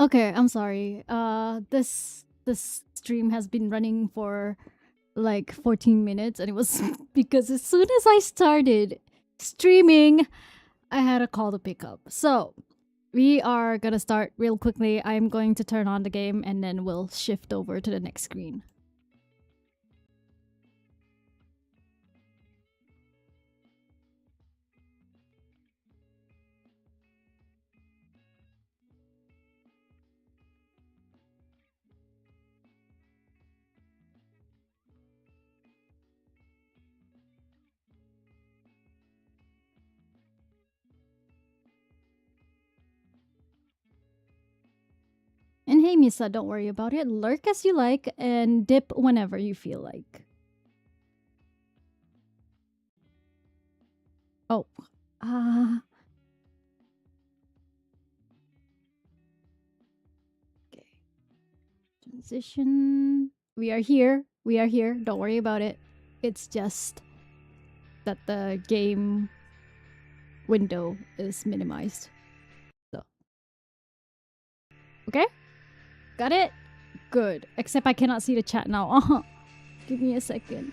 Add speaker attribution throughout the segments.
Speaker 1: Okay, I'm sorry. This stream has been running for like 14 minutes, and it was because as soon as I started streaming, I had a call to pick up. So we are gonna start real quickly. I'm going to turn on the game, and then we'll shift over to the next screen. And hey, Misa, don't worry about it. Lurk as you like and dip whenever you feel like. Oh. Okay. Transition. We are here. We are here. Don't worry about it. It's just that the game window is minimized. So. Okay? Got it? Good. Except I cannot see the chat now. Give me a second.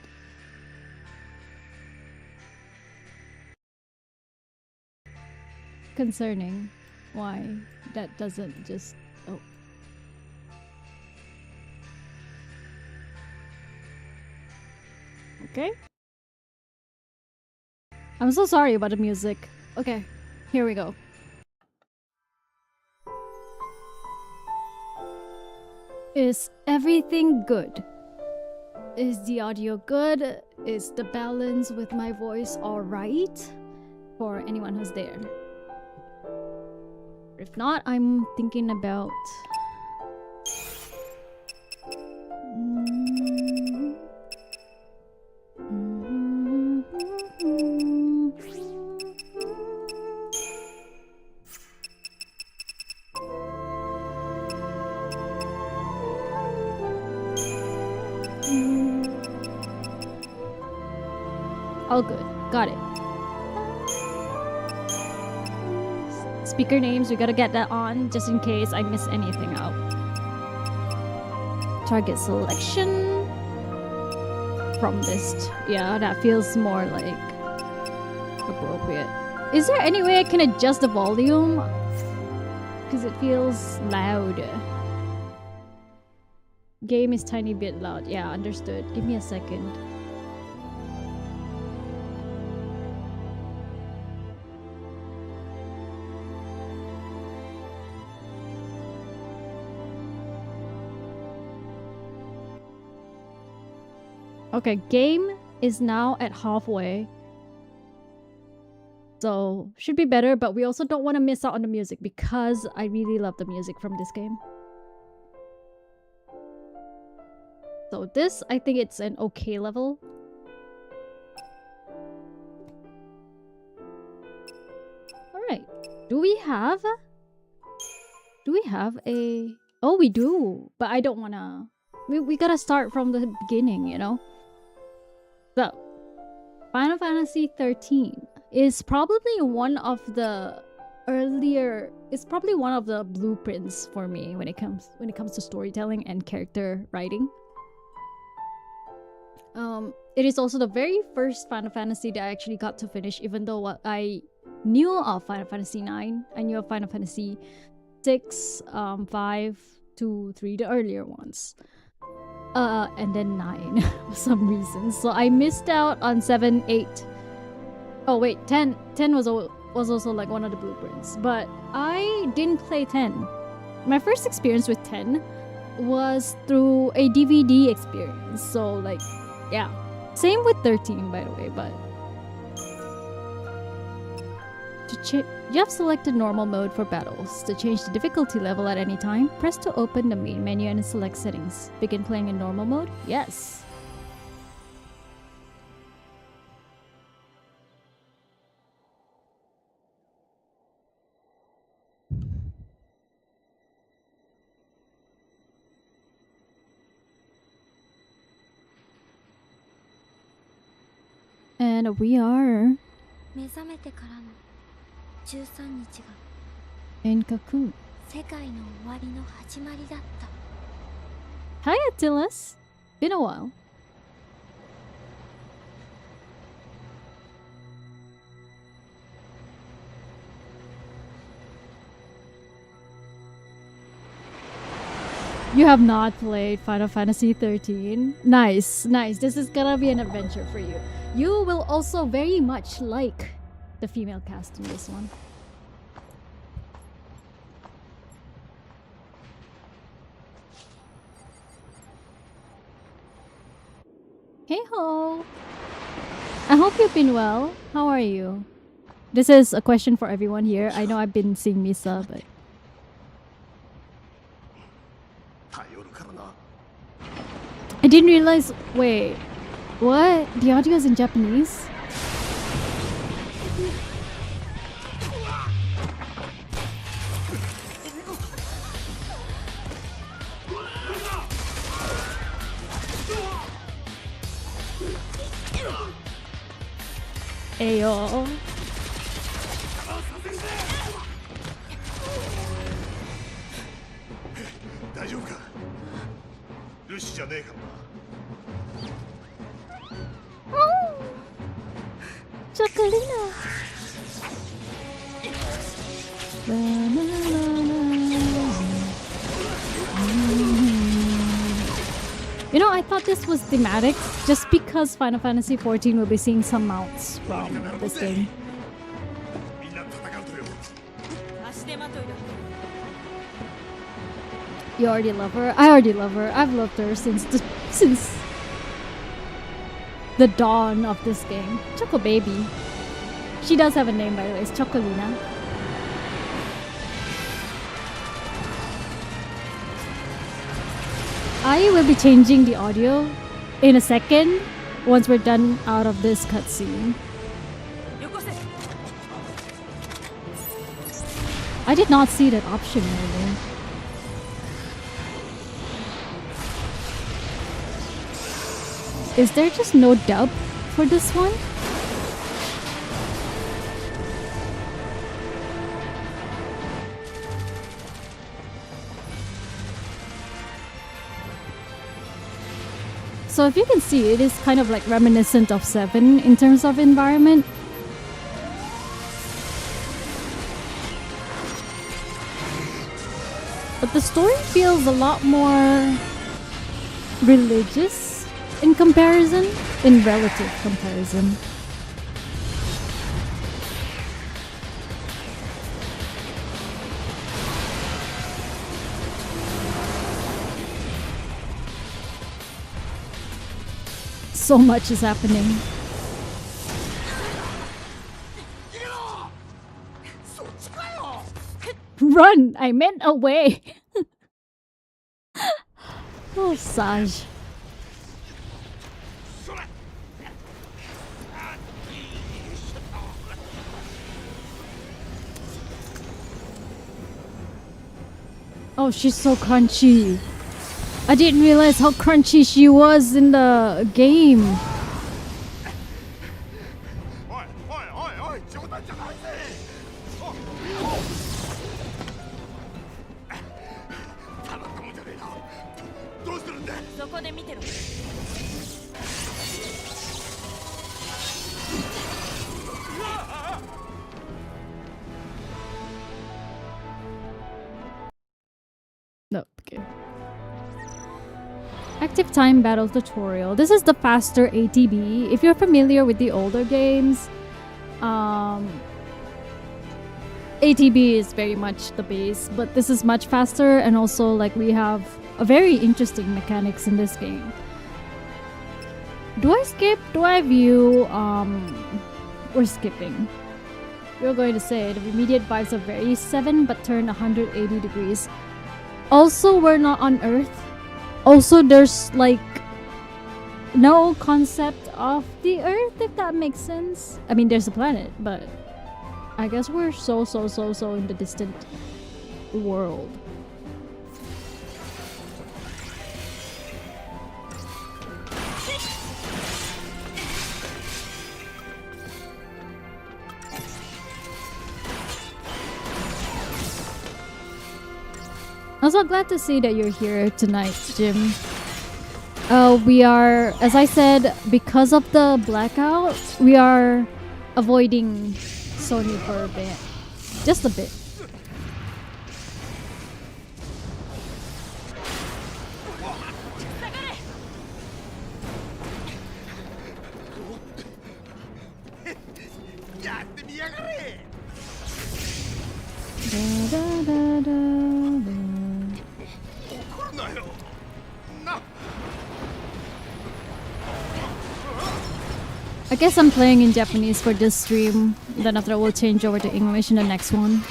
Speaker 1: Concerning. Why that doesn't just... Oh. Okay. I'm so sorry about the music. Okay, here we go. Is everything good? Is the audio good? Is the balance with my voice alright? For anyone who's there. If not, I'm thinking about... All good. Got it. Speaker names, we gotta get that on just in case I miss anything out. Target selection. From list. Yeah, that feels more like appropriate. Is there any way I can adjust the volume? Because it feels loud. Game is tiny bit loud. Yeah, understood. Give me a second. Okay, game is now at halfway. So, should be better, but we also don't want to miss out on the music because I really love the music from this game. So this, I think it's an okay level. Alright. Do we have a... Oh, we do. But I don't want to... We gotta start from the beginning, you know? So, Final Fantasy XIII is probably one of the earlier... It's probably one of the blueprints for me when it comes to storytelling and character writing. It is also the very first Final Fantasy that I actually got to finish, even though what I knew of Final Fantasy IX, I knew of Final Fantasy VI, 5, 2, 3, the earlier ones. And then 9 for some reason. So I missed out on 7, 8. Oh wait, 10. 10 was also like one of the blueprints. But I didn't play 10. My first experience with 10 was through a DVD experience. So like, yeah. Same with 13, by the way, but... You have selected normal mode for battles. To change the difficulty level at any time, press to open the main menu and select settings. Begin playing in normal mode? Yes. And we are... in Cocoon. Hi, Attilas. Been a while. You have not played Final Fantasy XIII? Nice, nice. This is gonna be an adventure for you. You will also very much like the female cast in this one. Hey ho! I hope you've been well. How are you? This is a question for everyone here. I know I've been seeing Misa, but... I didn't realize... Wait. What? The audio is in Japanese? Ayo. Oh, Chocolina. You know, I thought this was thematic just because Final Fantasy XIV will be seeing some mounts from this game. You already love her? I already love her. I've loved her since the dawn of this game. Choco Baby. She does have a name, by the way. It's Chocolina. I will be changing the audio in a second once we're done out of this cutscene. I did not see that option earlier. Is there just no dub for this one? So if you can see, it is kind of like reminiscent of 7 in terms of environment. But the story feels a lot more religious in comparison, in relative comparison. So much is happening. Run! I meant away! Oh, Saj. Oh, she's so crunchy. I didn't realize how crunchy she was in the game. No, okay. Active time battle tutorial. This is the faster ATB. If you're familiar with the older games, ATB is very much the base, but this is much faster, and also like we have a very interesting mechanics in this game. Do I skip? Do I view? We're skipping. We're going to say the immediate vibes are very 7 but turn 180 degrees. Also, we're not on Earth. Also, there's like no concept of the Earth, if that makes sense. I mean, there's a planet, but I guess we're so in the distant world. Also glad to see that you're here tonight, Jim. We are, as I said, because of the blackout, we are avoiding Sony for a bit. Just a bit. I guess I'm playing in Japanese for this stream, then after we'll change over to English in the next one.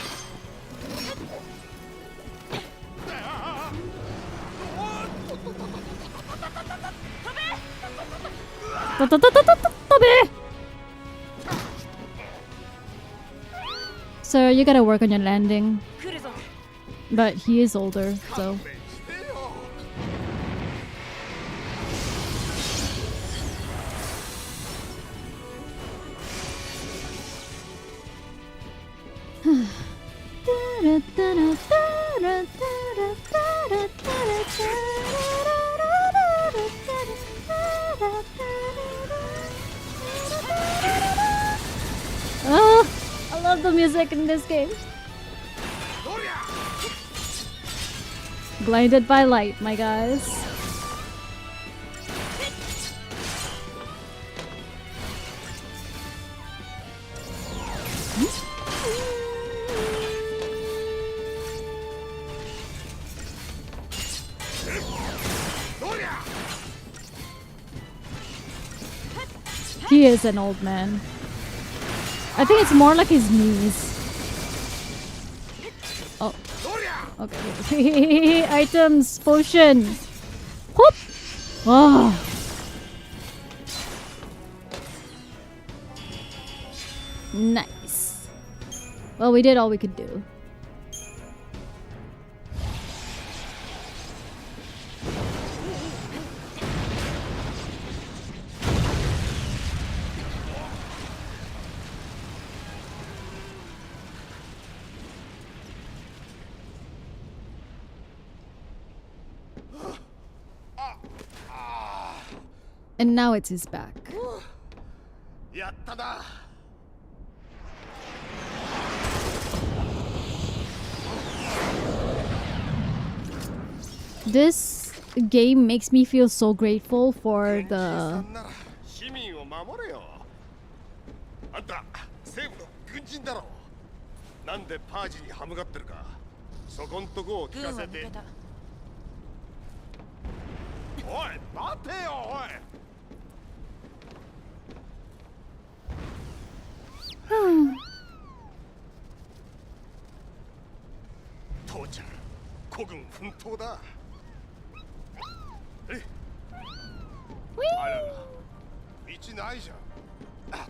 Speaker 1: So you gotta work on your landing. But he is older, so... Oh, I love the music in this game. Blinded by light, my guys. He is an old man. I think it's more like his knees. Oh. Okay. Items, potion. Whoop! Oh. Nice. Well, we did all we could do. And now it's his back. This game makes me feel so grateful for the...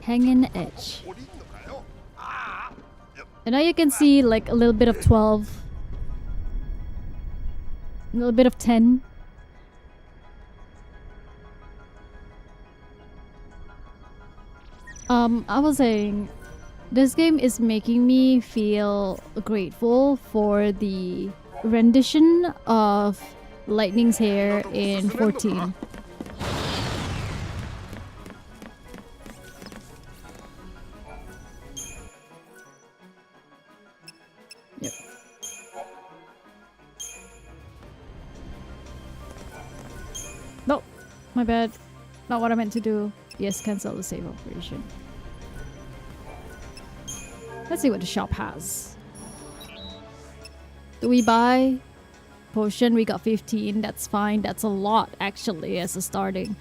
Speaker 1: Hanging edge. And now you can see like a little bit of 12. A little bit of 10. I was saying, this game is making me feel grateful for the rendition of Lightning's hair in 14. Yep. No, my bad. Not what I meant to do. Yes, cancel the save operation. Let's see what the shop has. Do we buy potion? We got 15. That's fine. That's a lot actually as a starting.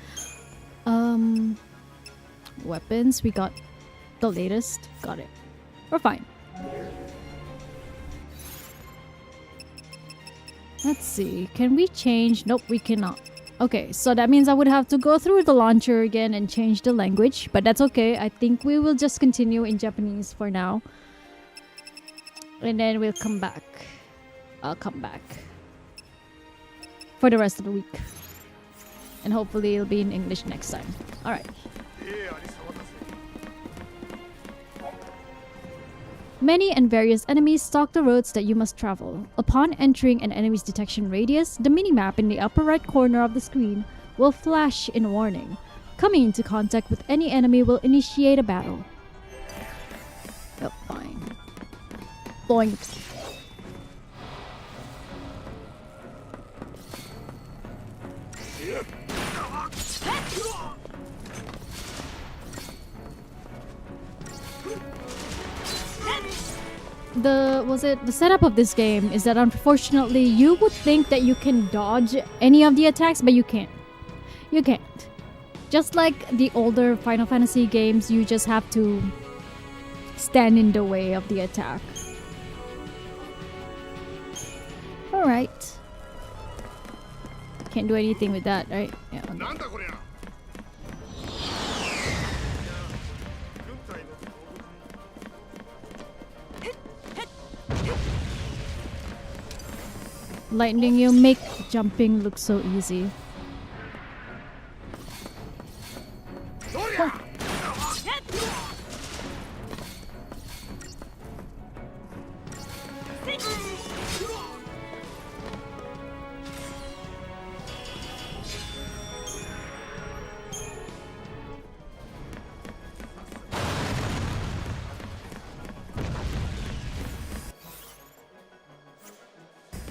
Speaker 1: Weapons. We got the latest. Got it. We're fine. Let's see. Can we change? Nope, we cannot. Okay, so that means I would have to go through the launcher again and change the language, but that's okay. I think we will just continue in Japanese for now. And then we'll come back. I'll come back for the rest of the week. And hopefully it'll be in English next time. Alright. Many and various enemies stalk the roads that you must travel. Upon entering an enemy's detection radius, the minimap in the upper right corner of the screen will flash in warning. Coming into contact with any enemy will initiate a battle. Oh, fine. Boink. The setup of this game is that unfortunately you would think that you can dodge any of the attacks, but you can't. You can't. Just like the older Final Fantasy games, you just have to stand in the way of the attack. Alright. Can't do anything with that, right? Yeah. Okay. Lightning, you make jumping look so easy. Oh.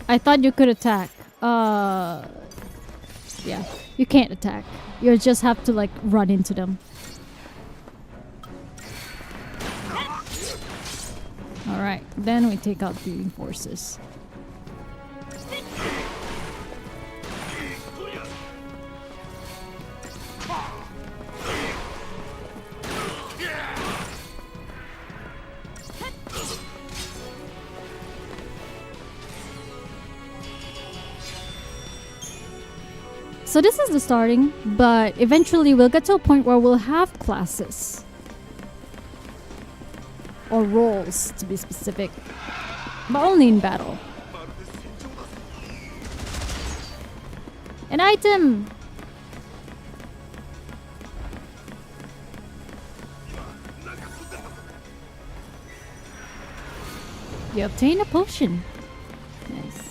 Speaker 1: I thought you could attack. Yeah. You can't attack. You just have to like run into them. Alright, then we take out the forces. So this is the starting, but eventually we'll get to a point where we'll have classes. Or roles, to be specific. But only in battle. An item! You obtain a potion. Nice.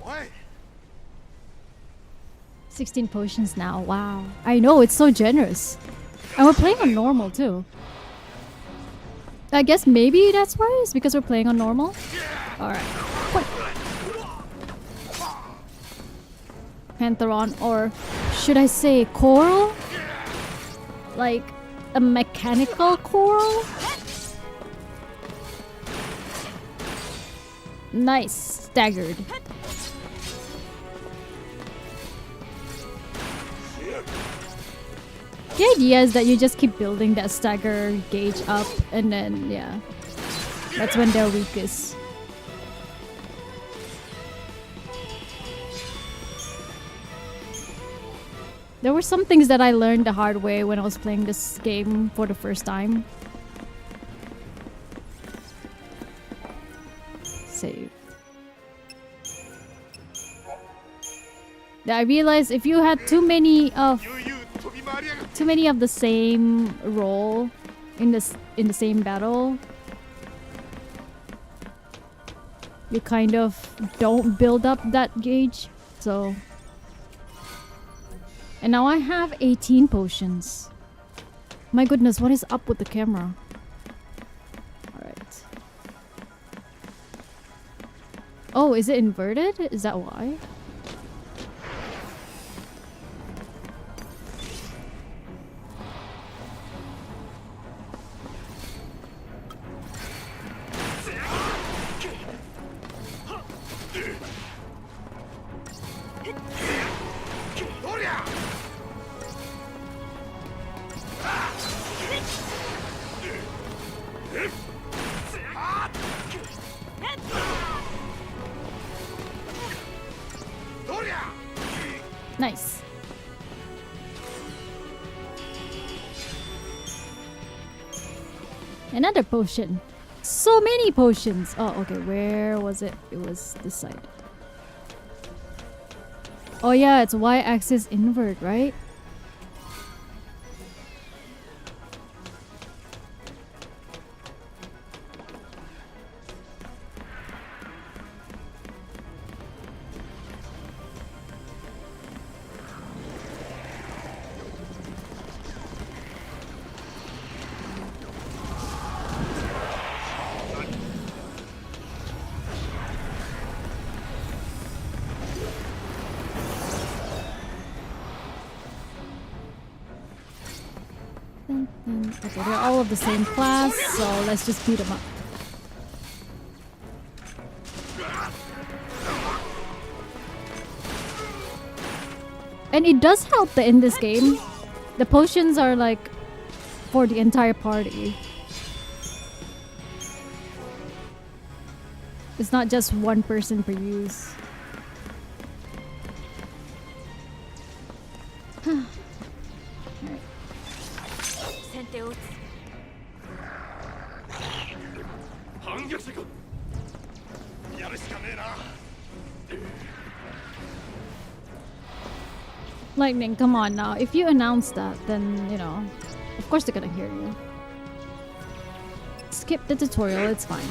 Speaker 2: Why?
Speaker 1: 16 potions now. Wow. I know, it's so generous. And we're playing on normal too. I guess maybe that's why. It's because we're playing on normal. Alright. Pantheron, or should I say coral? Like a mechanical coral? Nice. Staggered. The idea is that you just keep building that stagger gauge up, and then, yeah, that's when they're weakest. There were some things that I learned the hard way when I was playing this game for the first time. Save. I realized if you had too many of the same role in the same battle, you kind of don't build up that gauge. So, and now I have 18 potions. My goodness, what is up with the camera? Alright. Oh, is it inverted? Is that why? Another potion. So many potions. Oh, okay. Where was it? It was this side. Oh yeah, it's y-axis invert, right? Okay, they're all of the same class, so let's just beat them up. And it does help that in this game, the potions are like for the entire party. It's not just one person per use. Lightning, come on now. If you announce that, then, you know, of course they're gonna hear you. Skip the tutorial, it's fine.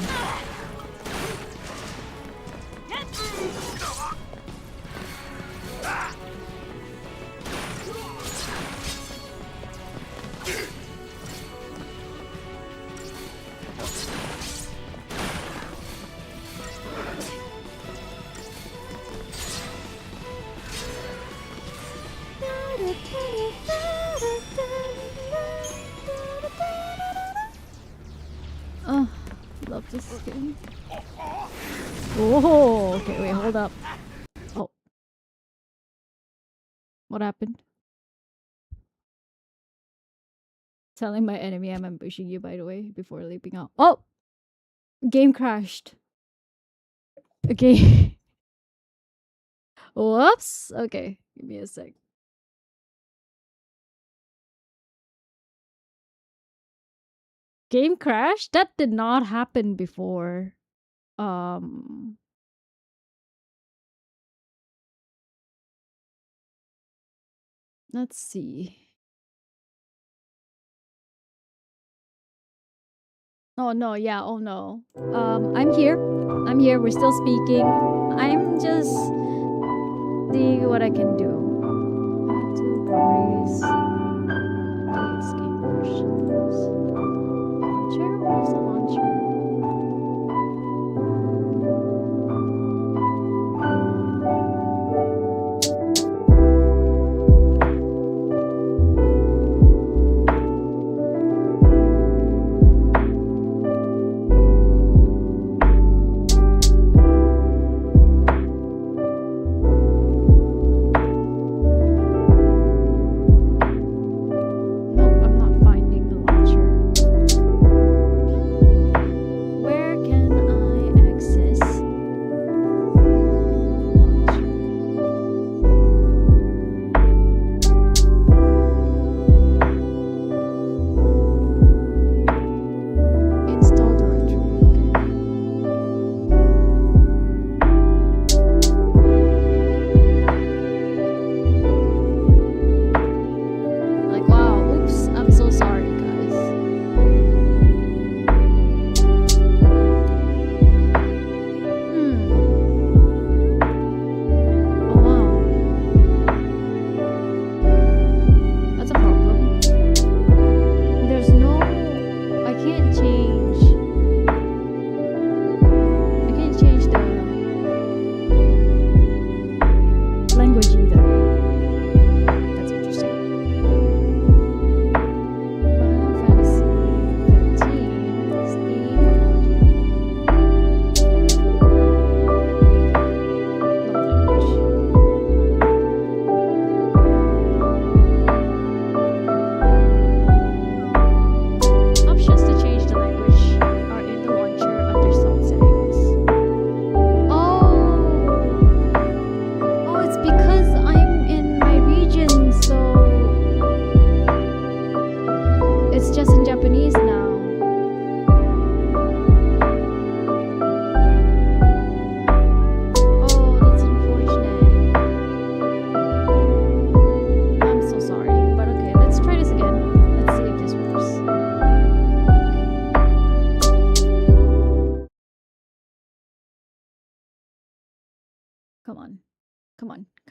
Speaker 1: Oh, love this game. Oh, okay, wait, hold up. Oh. What happened? Telling my enemy I'm ambushing you, by the way, before leaping out. Oh! Game crashed. Okay. Whoops. Okay, give me a sec. Game crash? That did not happen before. Let's see. Oh no, yeah, oh no. I'm here. I'm here. We're still speaking. I'm just seeing what I can do. I have to raise game versions. Launcher? Where's the launcher?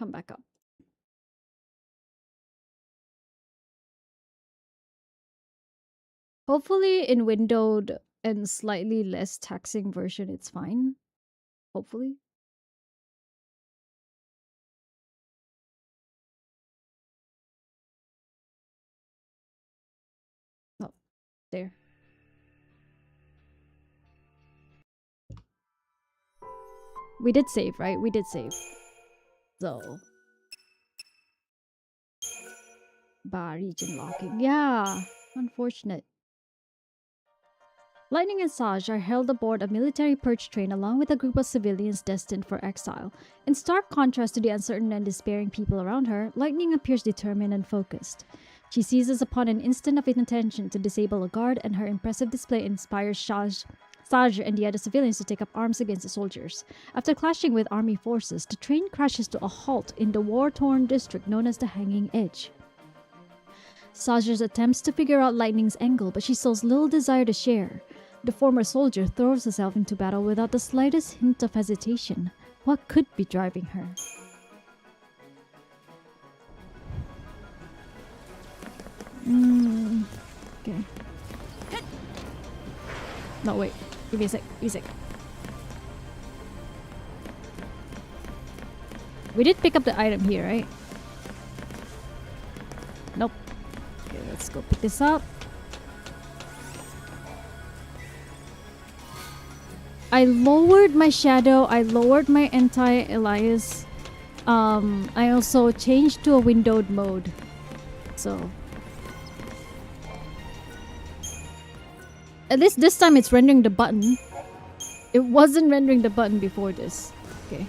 Speaker 1: come back up. Hopefully in windowed and slightly less taxing version it's fine. Hopefully. Oh, there. We did save, right? We did save. So. Bar region locking. Yeah. Unfortunate. Lightning and Saj are held aboard a military purge train along with a group of civilians destined for exile. In stark contrast to the uncertain and despairing people around her, Lightning appears determined and focused. She seizes upon an instant of inattention to disable a guard, and her impressive display inspires Saj and the other civilians to take up arms against the soldiers. After clashing with army forces, the train crashes to a halt in the war-torn district known as the Hanging Edge. Saj's attempts to figure out Lightning's angle, but she shows little desire to share. The former soldier throws herself into battle without the slightest hint of hesitation. What could be driving her? Okay. No, wait. Give me a sec. Give me a sec. We did pick up the item here, right? Nope. Okay, let's go pick this up. I lowered my shadow. I lowered my anti-Elias. I also changed to a windowed mode. So at least this time it's rendering the button. It wasn't rendering the button before this. Okay,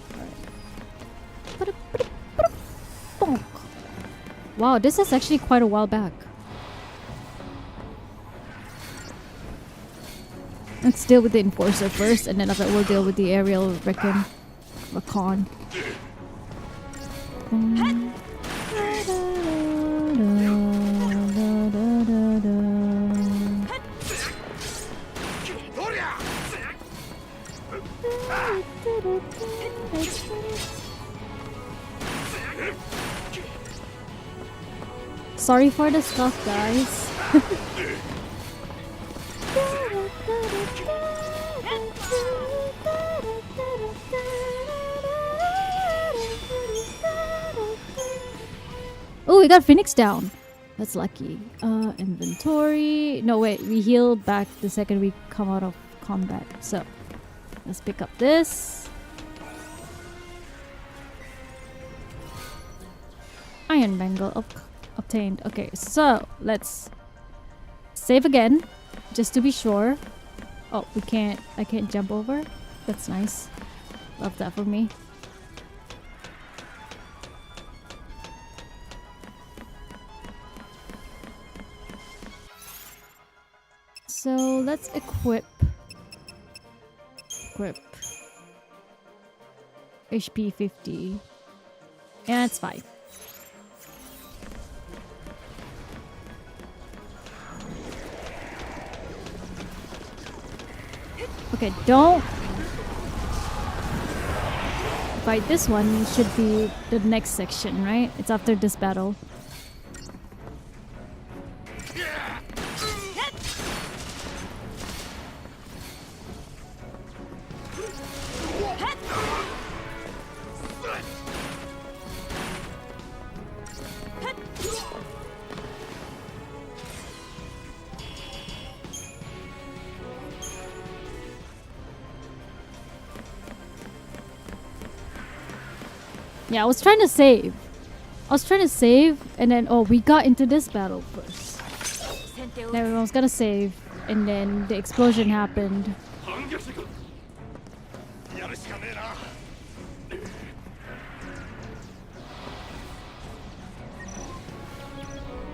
Speaker 1: alright. Wow, this is actually quite a while back. Let's deal with the Enforcer first, and then after we'll deal with the aerial recon. Sorry for the stuff, guys. Oh, we got Phoenix down. That's lucky. Inventory. No, wait. We heal back the second we come out of combat. So, let's pick up this. Iron Bangle obtained. Okay, so let's save again, just to be sure. Oh, we can't. I can't jump over. That's nice. Love that for me. So let's equip. HP 50. Yeah, it's fine. Okay, don't fight this one. It should be the next section, right? It's after this battle. Yeah, I was trying to save. And then, oh, we got into this battle first. Then everyone was gonna save, and then the explosion happened.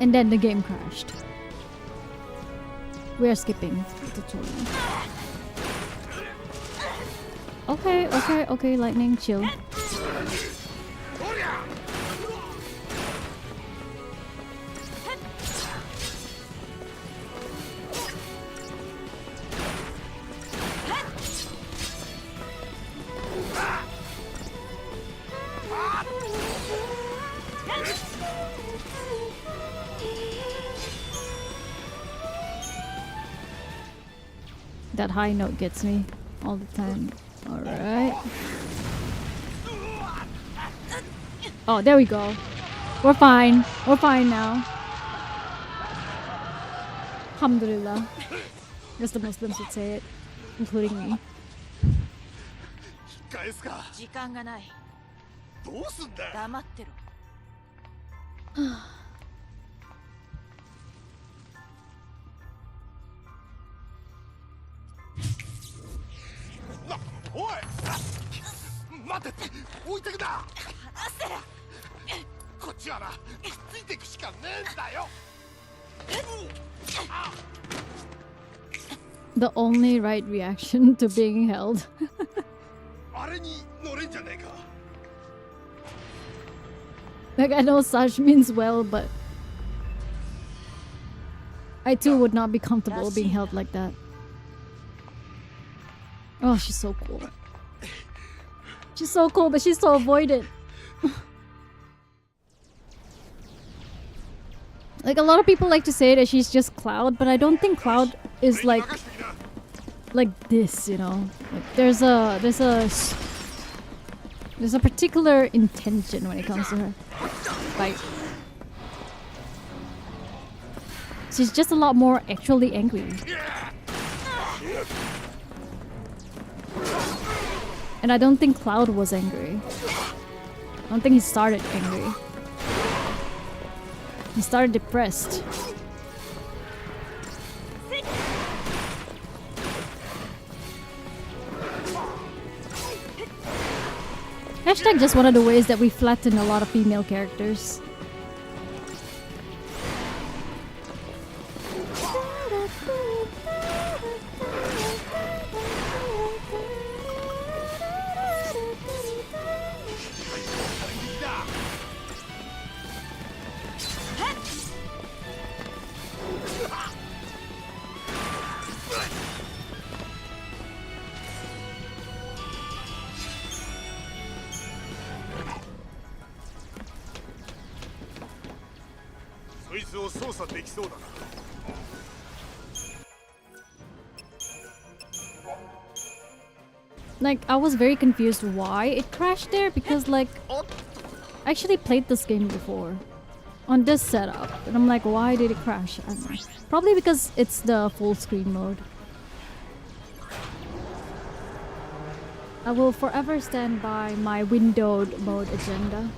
Speaker 1: And then the game crashed. We are skipping the tutorial. Okay, Lightning, chill. that high note gets me all the time. Alright. Oh, there we go. We're fine. We're fine now. Alhamdulillah. As the Muslims would say it, including me.
Speaker 2: 返すか。
Speaker 3: 時間がない。
Speaker 2: どうすんだよ。
Speaker 3: 黙ってろ。
Speaker 2: おい。待てって。置いてくな。
Speaker 3: 離せ。
Speaker 2: こっちはな、くっついていくしかねえんだよ。
Speaker 1: The only right reaction to being held.
Speaker 2: あれに乗れんじゃねえか。
Speaker 1: Like, I know such means well, but I too would not be comfortable being held like that. Oh, she's so cool. She's so cool, but she's so avoided. Like, a lot of people like to say that she's just Cloud, but I don't think Cloud is like this, you know. Like, there's a particular intention when it comes to her. Like, she's just a lot more actually angry. And I don't think Cloud was angry. I don't think he started angry. He started depressed. Hashtag just one of the ways that we flatten a lot of female characters. Like, I was very confused why it crashed there, because like I actually played this game before on this setup, and I'm like, why did it crash? I don't know. Probably because it's the full screen mode. I will forever stand by my windowed mode agenda.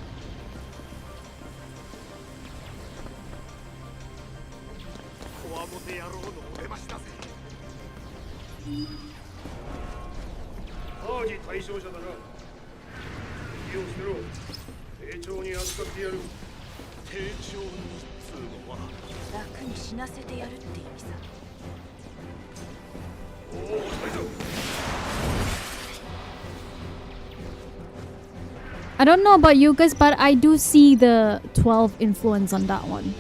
Speaker 1: I don't know about you guys, but I do see the 12 influence on that one.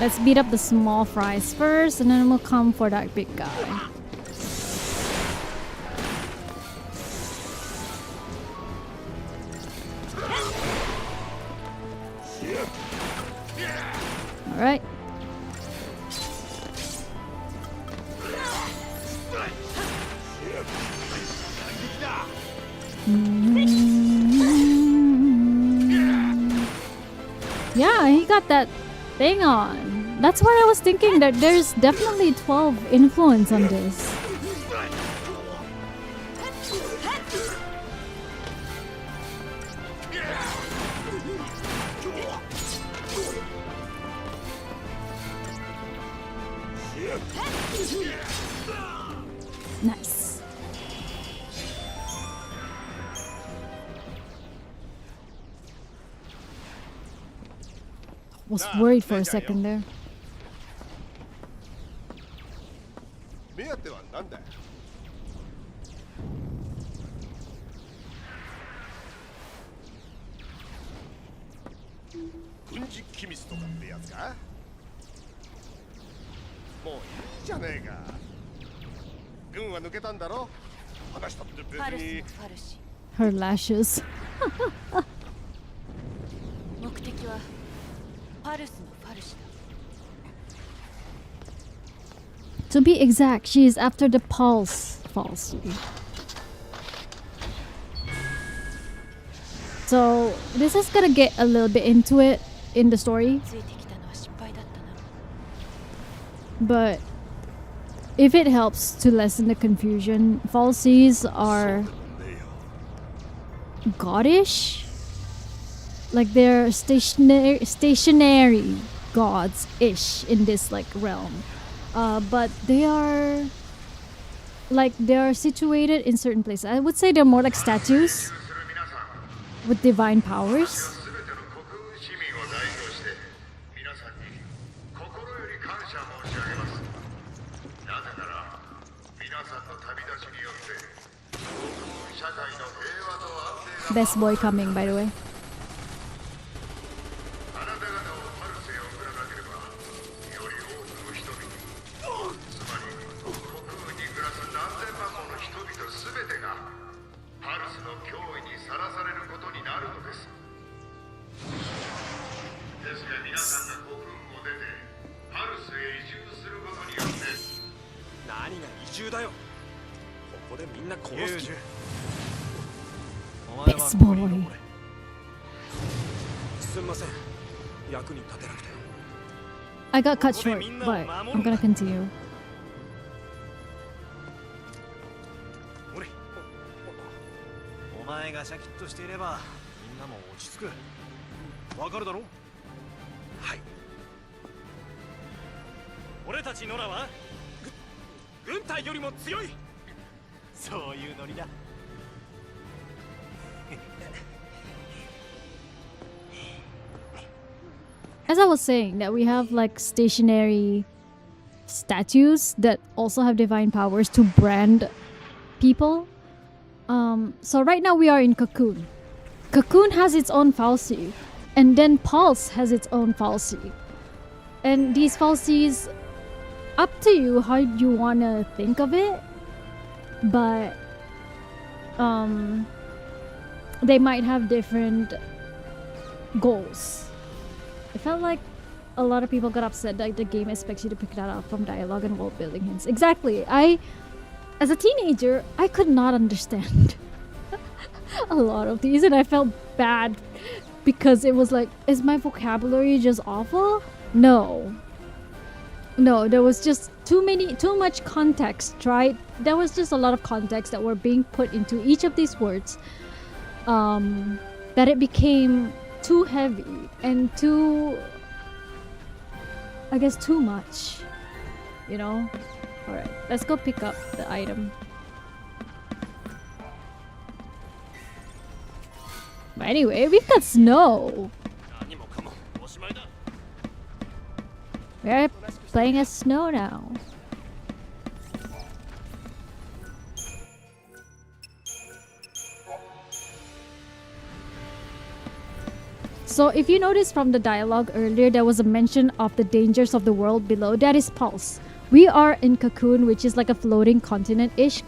Speaker 1: Let's beat up the small fries first, and then we'll come for that big guy. Alright. Yeah, he got that thing on. That's why I was thinking that there's definitely 12 influence on this. Nice. Was worried for a second there. Her lashes. To be exact, she is after the pulse falsely. So this is gonna get a little bit into it in the story. But if it helps to lessen the confusion, falsies are goddish. Like they're stationary gods-ish in this like realm. But they are situated in certain places. I would say they're more like statues with divine powers. Best boy coming, by the way. Best boy. I got cut short, but I'm gonna continue.
Speaker 3: お前がシャキッとしていればみんなも落ち着く。わかるだろ？はい。俺たちノラは軍隊よりも強い。そういうノリだ。
Speaker 1: As I was saying, that we have like stationary statues that also have divine powers to brand people. So right now we are in Cocoon. Cocoon has its own falsi, and then Pulse has its own falsi. And these falsies, up to you how you wanna think of it, but they might have different goals. I felt like a lot of people got upset that the game expects you to pick that up from dialogue and world building hints. Exactly. As a teenager, I could not understand a lot of these, and I felt bad because it was like, is my vocabulary just awful? No, there was just too much context, right? There was just a lot of context that were being put into each of these words, that it became too heavy and too, I guess, too much, you know? Alright, let's go pick up the item. But anyway, we've got snow. We're playing as snow now. So if you notice from the dialogue earlier, there was a mention of the dangers of the world below. That is Pulse. We are in Cocoon, which is like a floating continent-ish,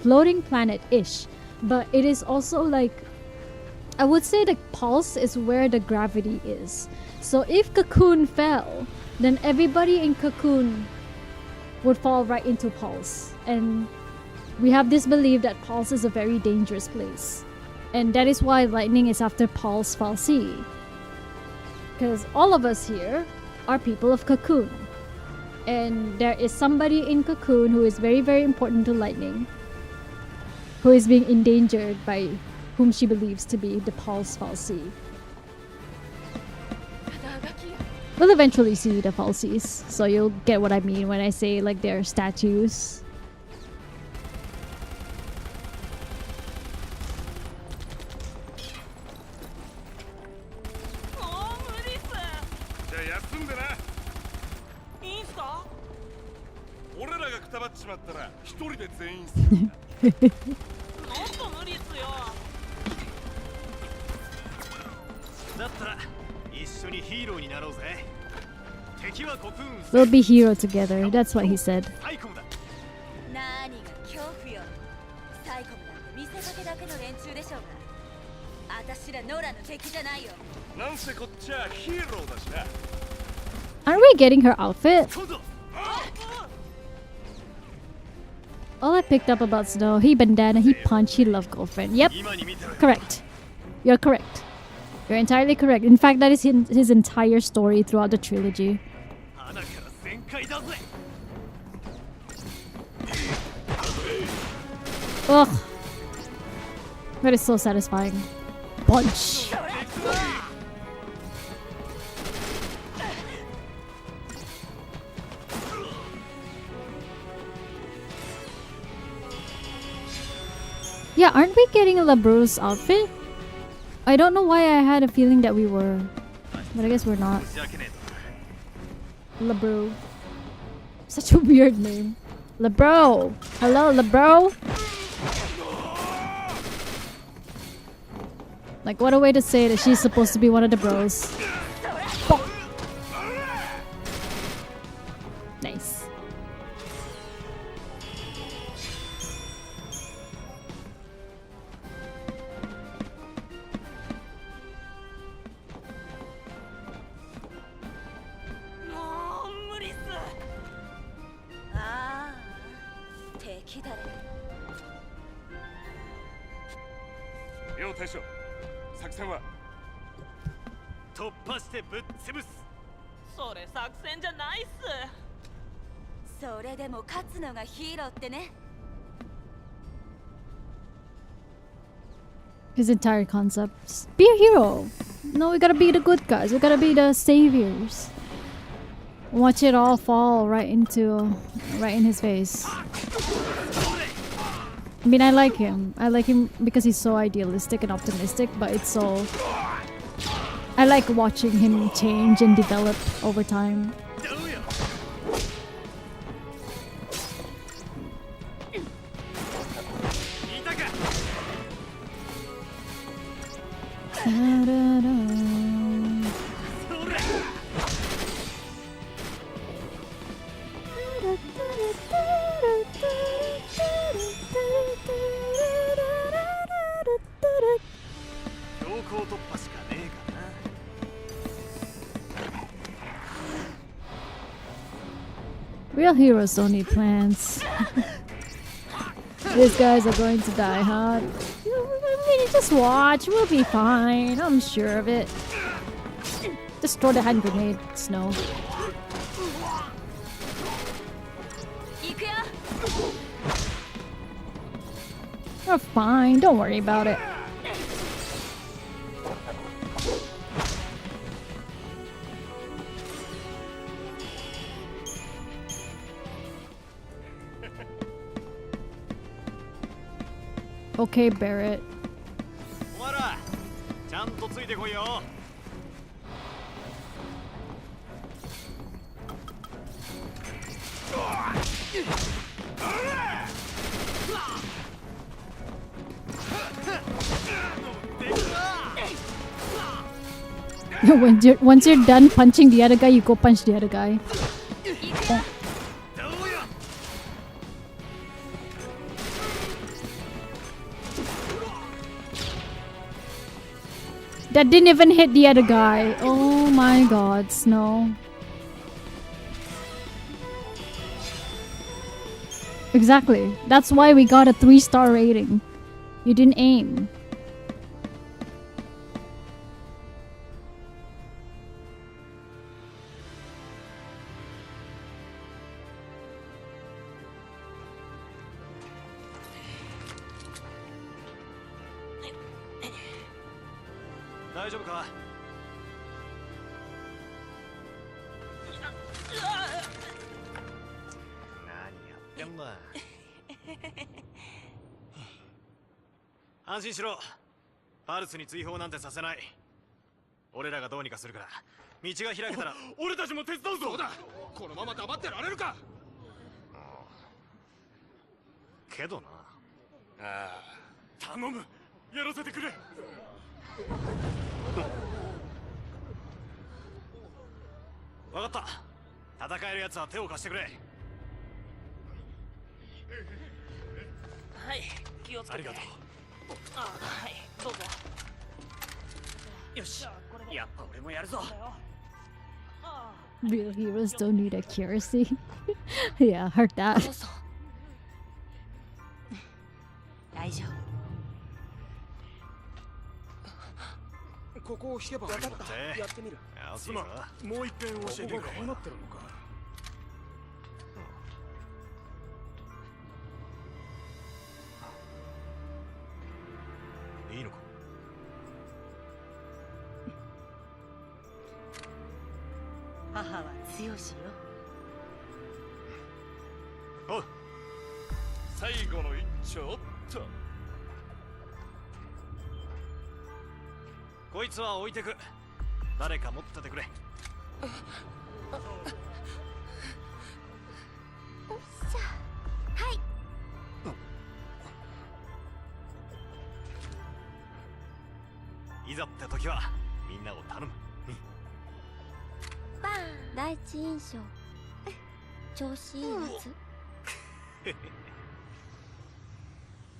Speaker 1: floating planet-ish. But it is also like, I would say the Pulse is where the gravity is. So if Cocoon fell, then everybody in Cocoon would fall right into Pulse. And we have this belief that Pulse is a very dangerous place. And that is why lightning is after Pulse Falsi. Because all of us here are people of Cocoon. And there is somebody in Cocoon who is very, very important to lightning, who is being endangered by whom she believes to be the Pulse Falsi. We'll eventually see the Falsies, so you'll get what I mean when I say like they're statues. We'll be hero together, that's what he said. Aren't we getting her outfit? All I picked up about Snow, he bandana, he punch, he love girlfriend. Yep, correct. You're correct. You're entirely correct. In fact, that is his entire story throughout the trilogy. Ugh. That is so satisfying. Punch. Yeah, aren't we getting a Labro's outfit? I don't know why I had a feeling that we were. But I guess we're not. Labro. Such a weird name. Labro! Hello, Labro! Like, what a way to say that she's supposed to be one of the bros. Nice. His entire concept. Be a hero. No, we gotta be the good guys. We gotta be the saviors. Watch it all fall right in his face. I mean, I like him. I like him because he's so idealistic and optimistic, but it's so... I like watching him change and develop over time. Real heroes don't need plans. These guys are going to die hard. I mean, just watch. We'll be fine. I'm sure of it. Just throw the hand grenade, Snow. We're fine. Don't worry about it. Okay, Barrett. Once you're done punching the other guy, you go punch the other guy. That didn't even hit the other guy. Oh my god, Snow. Exactly. That's why we got a 3-star rating. You didn't aim. Real heroes don't need accuracy. Yeah, heard that.
Speaker 2: ここを引けば
Speaker 4: 分かっ
Speaker 3: 待って
Speaker 4: た。やってみる。
Speaker 3: 安いぞ。
Speaker 2: もう一遍教えてくれ。
Speaker 4: ここがこうなってるのか。
Speaker 3: いいのか。
Speaker 5: 母は強しよ。
Speaker 3: おう。
Speaker 4: 最後の一丁っと。
Speaker 3: こいつは置いてく。誰か持っててくれ。
Speaker 6: しゃ。はい。
Speaker 3: いざって時はみんなを頼む。
Speaker 6: バーン。第一印象。調子いいやつ。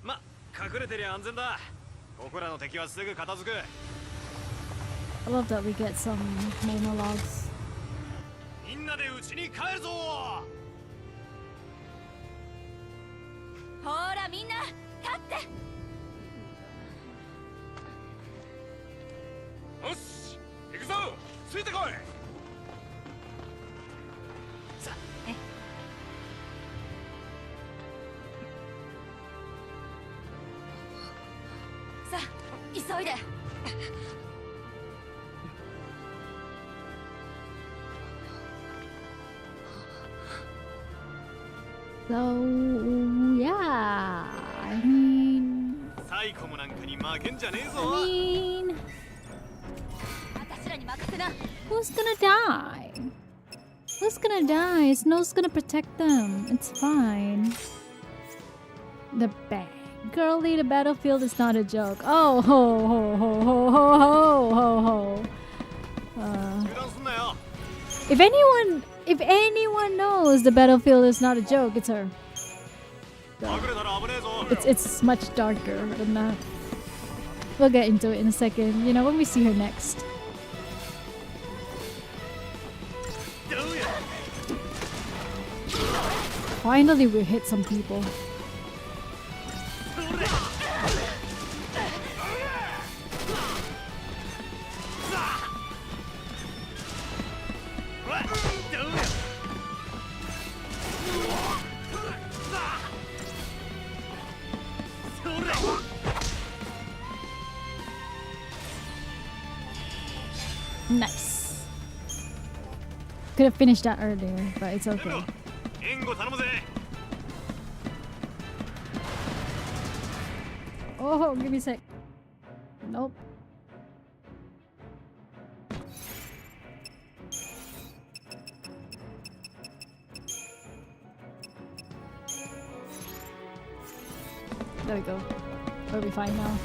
Speaker 3: ま、隠れてりゃ安全だ。ここらの敵はすぐ片付く。
Speaker 1: I love that we get some monologues.
Speaker 3: みんなで家に帰るぞ。
Speaker 6: ほらみんな立って。
Speaker 4: よし、行くぞ。ついてこい。
Speaker 3: さ
Speaker 6: さあ急いで。
Speaker 1: So yeah, I mean,
Speaker 3: サイコムなんかに負けんじゃねえぞ。
Speaker 6: 私らに任せな。
Speaker 1: who's gonna die? Who's gonna die? Snow's gonna protect them. It's fine. The bang. Girlie, the battlefield is not a joke. Oh, ho, ho, ho, ho, ho, ho, ho, ho.
Speaker 3: 油断すんなよ。
Speaker 1: If anyone knows the battlefield is not a joke, it's her.
Speaker 3: 隠れたら危ねえぞ。
Speaker 1: It's much darker than that. We'll get into it in a second, you know, when we see her next.
Speaker 3: どうや。
Speaker 1: Finally, we hit some people.
Speaker 3: それ。
Speaker 1: Nice. Could have finished that earlier, but it's okay.
Speaker 3: 援護頼むぜ。
Speaker 1: Oh, give me a sec. Nope. There we go. We'll be fine now.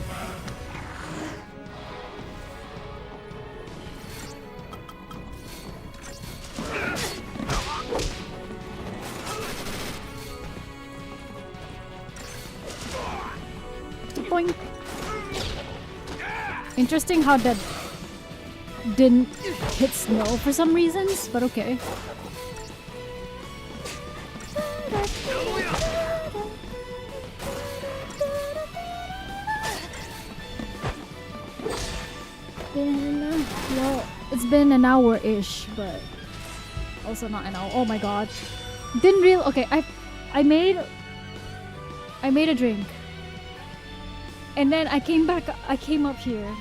Speaker 1: Boing. Interesting how that didn't hit snow for some reasons, but okay. Well, it's been an hour-ish, but also not an hour. Oh my god. Didn't real okay, I made a drink. And then I came up here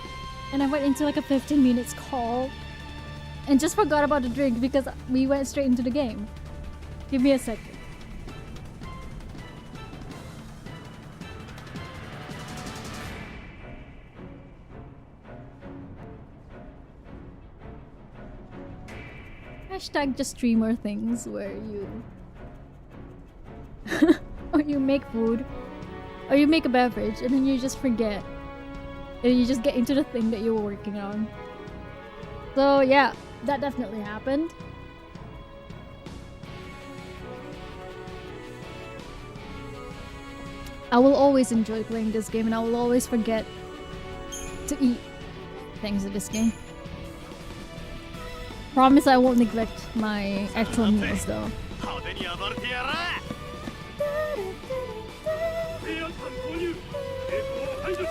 Speaker 1: and I went into like a 15 minutes call and just forgot about the drink because we went straight into the game. Give me a second. Hashtag just streamer things where you or you make food or you make a beverage and then you just forget and you just get into the thing that you were working on. So yeah, that definitely happened. I will always enjoy playing this game and I will always forget to eat things in this game. Promise I won't neglect my actual meals though.
Speaker 3: 派手に暴れてやら。
Speaker 4: 平安艦投入。抵抗を排除しろ。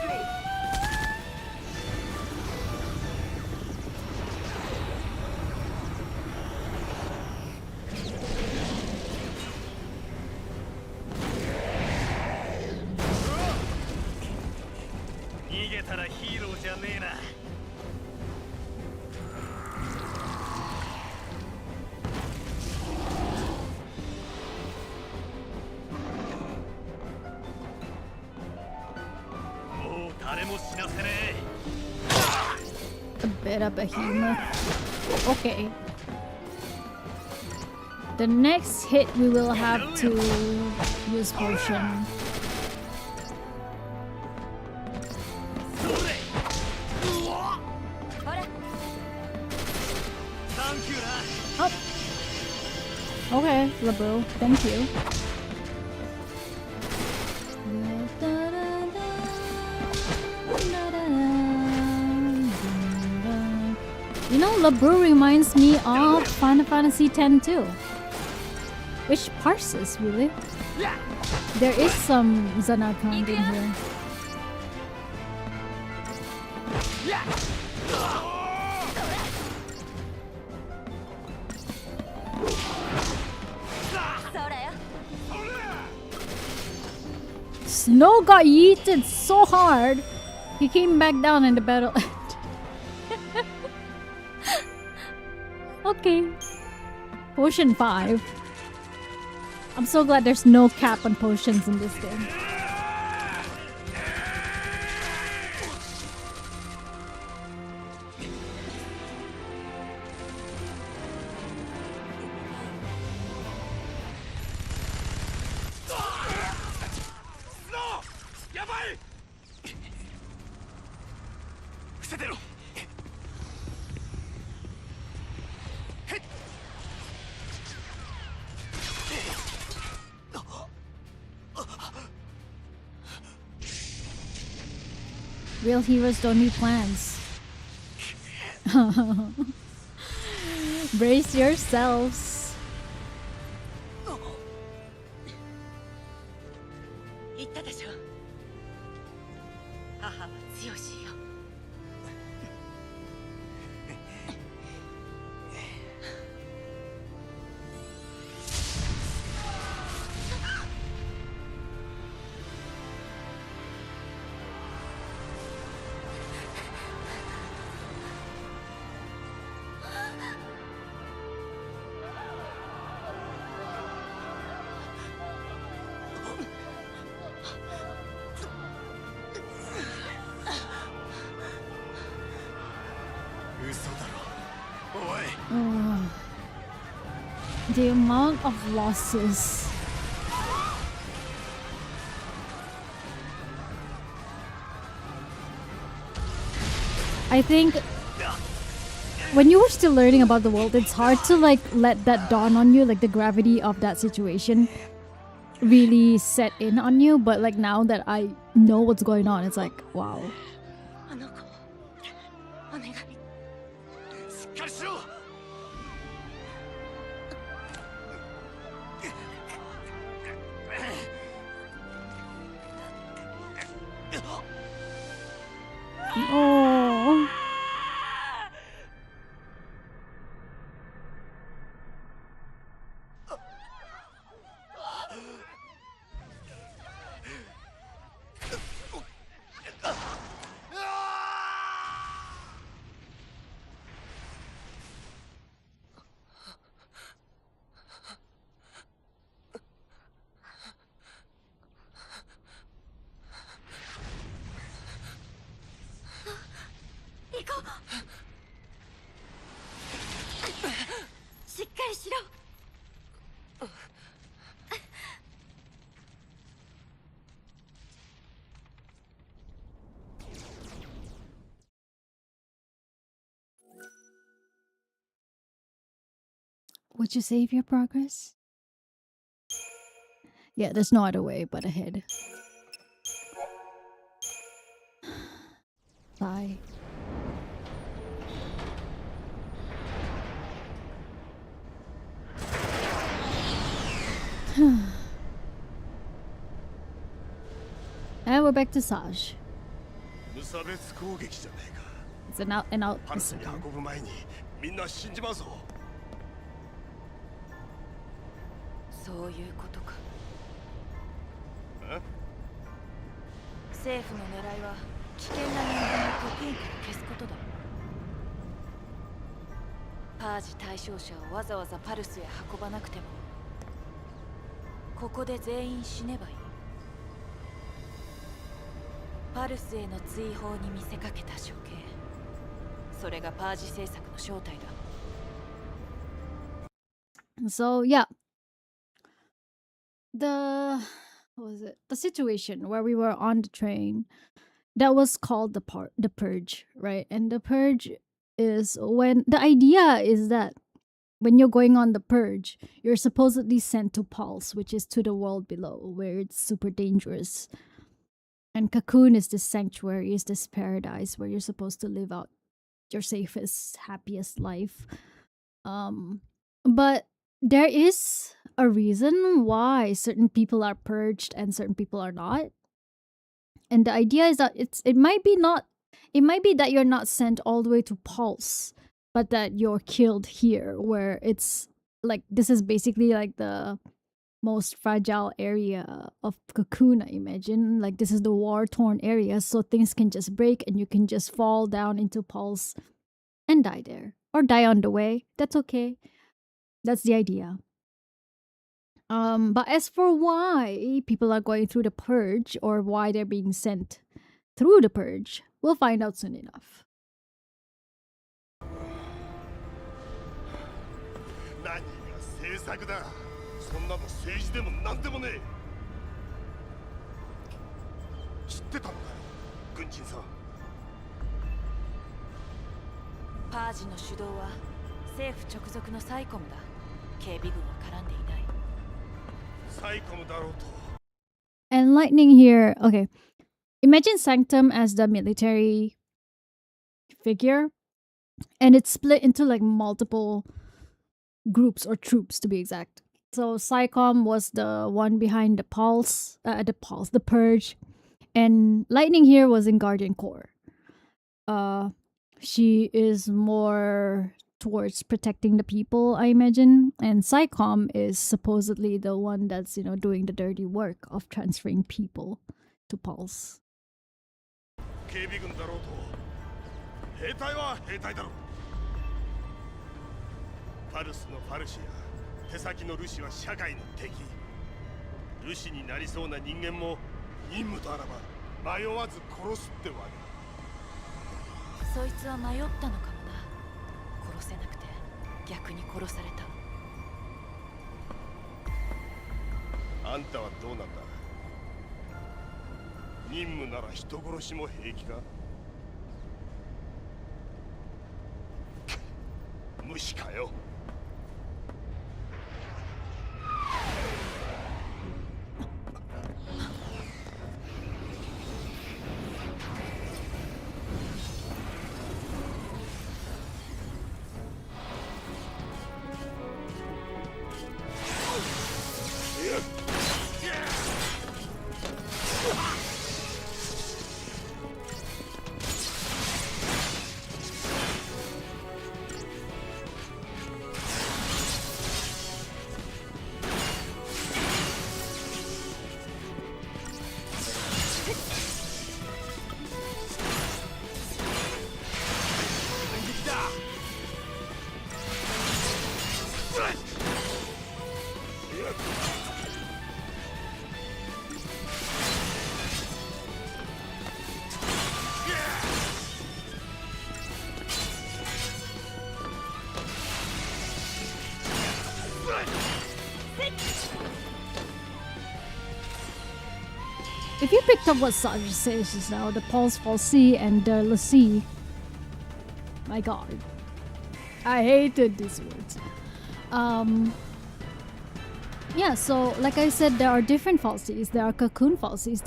Speaker 1: A bit of behemoth. Okay. The next hit we will have to use potion. Up. Okay, Labu, thank you. You know, Labu reminds me of Final Fantasy X too. Which parses, really? There is some Zanarkand in here. Snow got yeeted so hard, he came back down in the battle. Okay. Potion 5. I'm so glad there's no cap on potions in this game. Real heroes don't need plans. Brace yourselves.
Speaker 5: 言ったでしょ。母は強しよ。
Speaker 1: The amount of losses. I think when you were still learning about the world, it's hard to like let that dawn on you, like the gravity of that situation really set in on you. But like now that I know what's going on, it's like, wow.
Speaker 5: あの子、お願い。
Speaker 2: しっかりしろ。
Speaker 1: Oh. Would you save your progress? Yeah, there's no other way but ahead. Bye. And we're back to Saj.
Speaker 2: 無差別攻撃じゃねえか。
Speaker 1: It's an out and out.
Speaker 2: パルスに運ぶ前にみんな死んじまうぞ。
Speaker 5: そういうことか。
Speaker 2: え？
Speaker 5: 政府の狙いは危険な人間をコクーンから消すことだ。パージ対象者をわざわざパルスへ運ばなくても、ここで全員死ねばいい。パルスへの追放に見せかけた処刑。それがパージ政策の正体だ。
Speaker 1: So yeah, the what was it? The situation where we were on the train, that was called the purge, right? And the purge is when the idea is that when you're going on the purge, you're supposedly sent to Pulse, which is to the world below, where it's super dangerous. And Cocoon is this sanctuary, is this paradise where you're supposed to live out your safest, happiest life. But there is a reason why certain people are purged and certain people are not. And the idea is that it might be that you're not sent all the way to Pulse, but that you're killed here, where it's like this is basically like the most fragile area of Cocoon, I imagine. Like this is the war-torn area, so things can just break and you can just fall down into Pulse and die there. Or die on the way. That's okay. That's the idea. But as for why people are going through the purge or why they're being sent through the purge, we'll find out soon enough.
Speaker 2: 何が政策だ。そんなの政治でも何でもねえ。知ってたのかよ、軍人さん。
Speaker 5: パージの主導は政府直属のサイコムだ。警備軍は絡んでいない。
Speaker 2: サイコムだろうと。
Speaker 1: And lightning here, okay. Imagine Sanctum as the military figure, and it's split into like multiple groups or troops to be exact. So Psycom was the one behind the the purge, and Lightning here was in Guardian Corps. She is more towards protecting the people, I imagine, and Psycom is supposedly the one that's doing the dirty work of transferring people to Pulse.
Speaker 2: 警備軍だろうと兵隊は兵隊だろう。パルスのファルシや手先のルシは社会の敵。ルシになりそうな人間も任務とあらば迷わず殺すってわけ。
Speaker 5: そいつは迷ったのかもな。殺せなくて逆に殺された。あんたはどうなんだ。任務なら人殺しも平気か。無視かよ。
Speaker 1: If you picked up what Saj says just now, the Pulse Falsi and the Lassie, my god, I hated these words. Yeah, so like I said, there are different Falsies. There are Cocoon Falsies.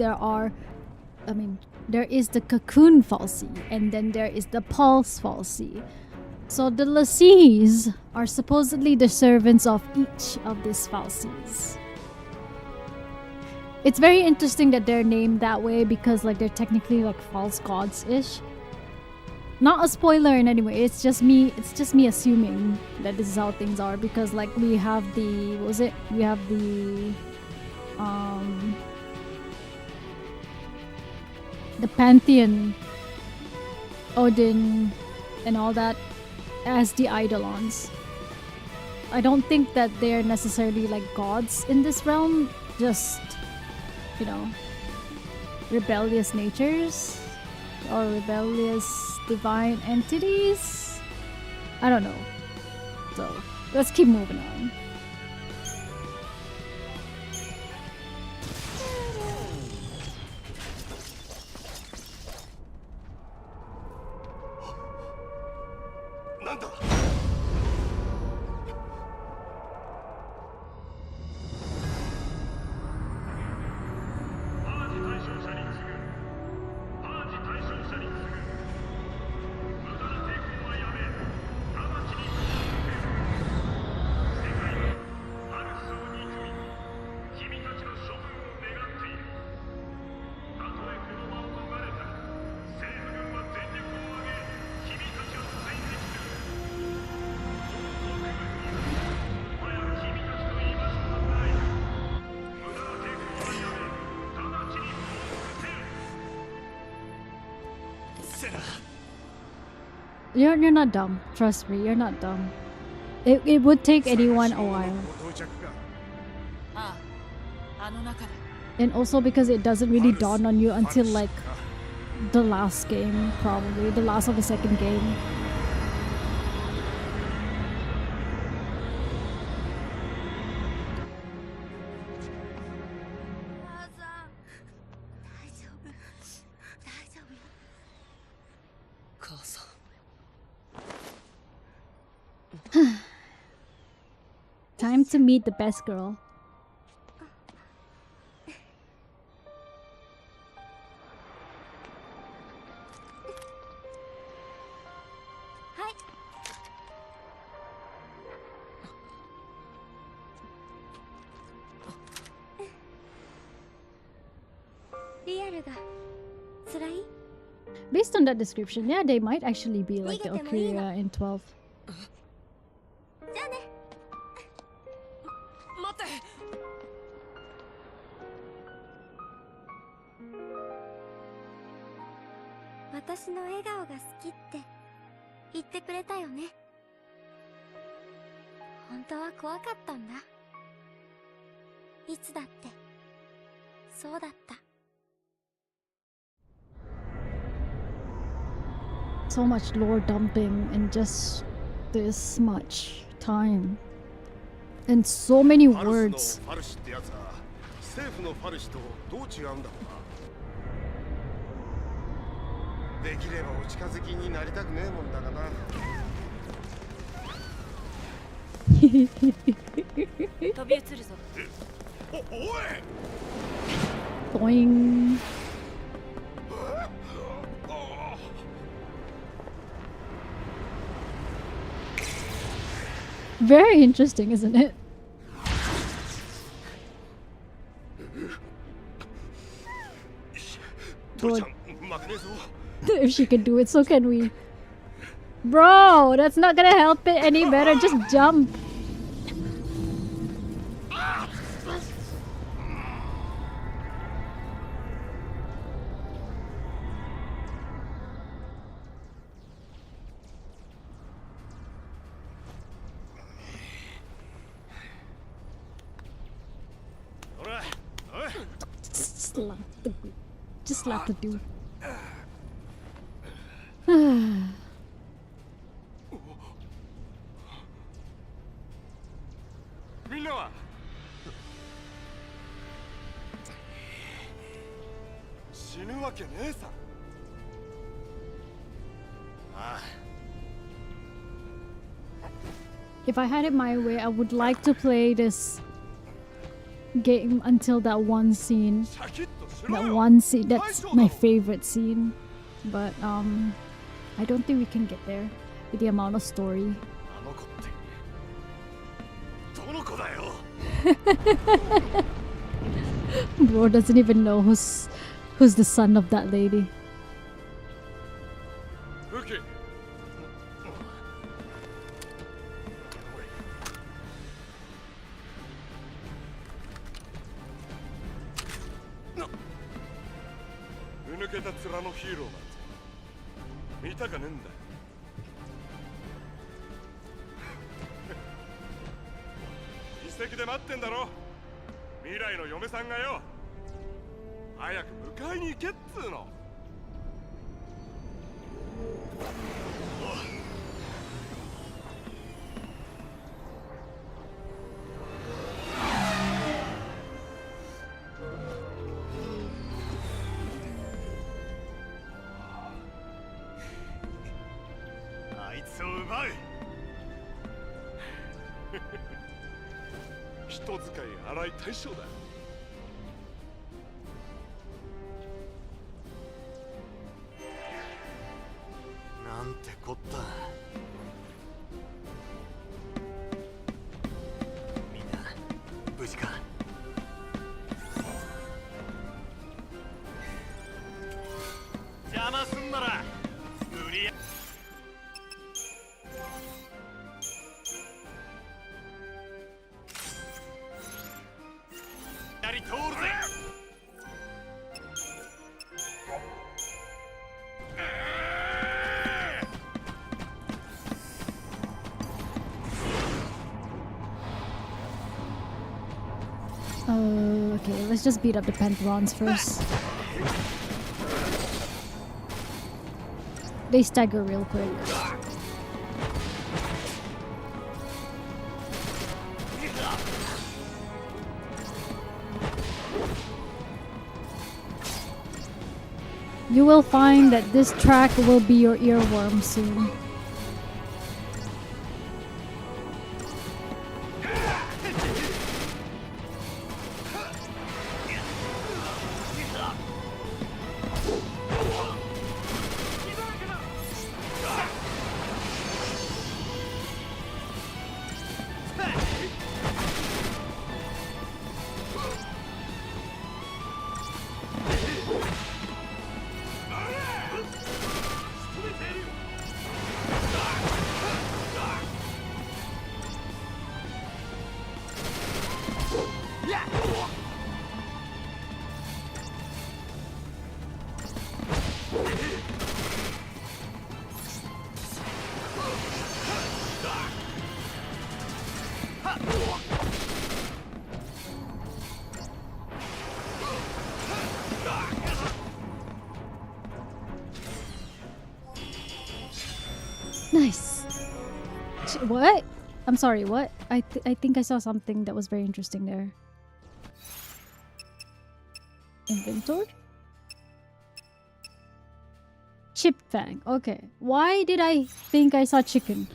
Speaker 1: There is the Cocoon Falsi, and then there is the Pulse Falsi. So the Lassies are supposedly the servants of each of these Falsies. It's very interesting that they're named that way because they're technically false gods-ish. Not a spoiler in any way. It's just me assuming that this is how things are because we have the Pantheon, Odin, and all that as the Eidolons. I don't think that they're necessarily gods in this realm, just rebellious natures or rebellious divine entities? I don't know. So let's keep moving on. You're not dumb. Trust me, you're not dumb. It would take anyone a while.
Speaker 5: ああ、あの中で。
Speaker 1: And also because it doesn't really dawn on you until like the last game, probably. The last of the second game. Time to meet the best girl.
Speaker 6: Hi. リアルが辛い？
Speaker 1: Based on that description, yeah, they might actually be like the Okuya in 12.
Speaker 6: じゃあね。
Speaker 5: 待って。
Speaker 6: 私の笑顔が好きって言ってくれたよね。本当は怖かったんだ。いつだってそうだった。
Speaker 1: So much lore dumping in just this much time. And so many
Speaker 2: ファルス
Speaker 1: words.
Speaker 2: のファルシってやつは政府のファルシとどう違うんだろうな。できればお近づきになりたくねえもんだがな。
Speaker 5: 飛び移るぞ。
Speaker 2: おい。
Speaker 1: Boing. Very interesting, isn't it?
Speaker 2: 父ちゃん負けねえぞ。
Speaker 1: If she can do it, so can we. Bro, that's not gonna help it any better. Just jump. Just slap the dude.
Speaker 2: みんなは死ぬわけねえさ。ああ。
Speaker 1: If I had it my way, I would like to play this game until that one scene. That one scene, that's my favorite scene. But I don't think we can get there with the amount of story.
Speaker 2: あの子ってどの子だよ。
Speaker 1: Bro doesn't even know who's the son of that lady.
Speaker 2: ルキ。 抜けた面のヒーローなんて見たかねえんだ。遺跡で待ってんだろ。未来の嫁さんがよ。早く迎えに行けっつーの。
Speaker 3: あいつを奪う。
Speaker 2: 人使い荒い大将だ。
Speaker 3: なんてこった。みんな無事か。邪魔すんなら無理や。やり通るぜ。
Speaker 1: Okay, let's just beat up the Penthrons first. They stagger real quick. You will find that this track will be your earworm soon. Nice. What? I'm sorry, what? I think I saw something that was very interesting there. Inventory? Chip Fang. Okay. Why did I think I saw chicken?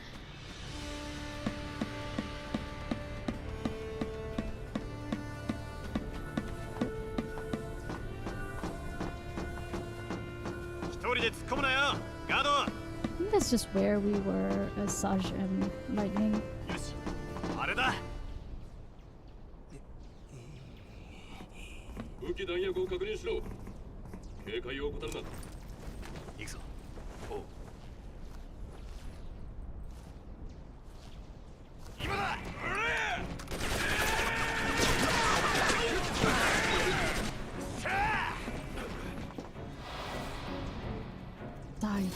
Speaker 1: I think that's just where we were as Saj and Lightning.
Speaker 3: あれだ。
Speaker 4: 武器弾薬を確認しろ。警戒を怠るな。
Speaker 3: 行くぞ。おう。今だ。
Speaker 1: Die.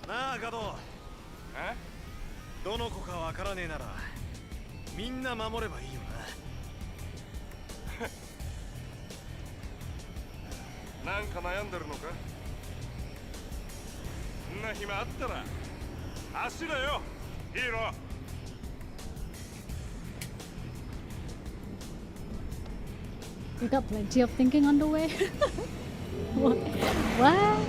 Speaker 3: なあガド。どの子かわからねえならみんな守ればいいよ
Speaker 2: な。なんか悩んでるのか。そんな暇あったら走れよヒーロー。
Speaker 1: We got plenty of thinking on the way. What? What?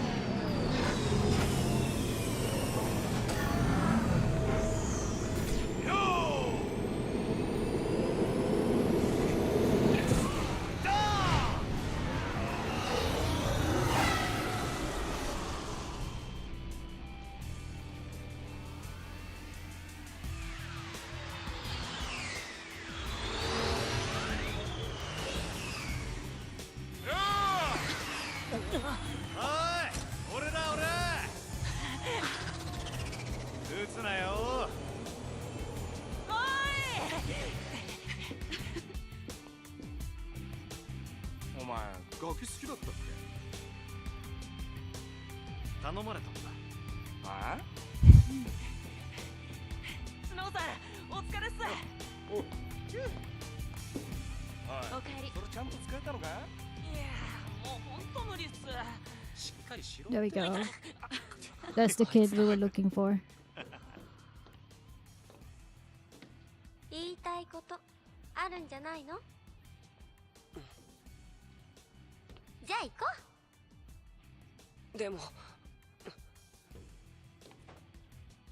Speaker 4: 前ガキ好きだったっ
Speaker 3: 頼まれたんだ。
Speaker 4: け？あ
Speaker 5: スノーさんお疲れっす。
Speaker 4: おい、
Speaker 5: おかえり。
Speaker 4: それちゃんと使えたのか？
Speaker 5: いやーもうほんと無理っす。
Speaker 3: しっかりしろ。
Speaker 1: There we go. That's the kid we were looking for.
Speaker 6: 言いたいことあるんじゃないの？じゃあ行こう。
Speaker 7: でも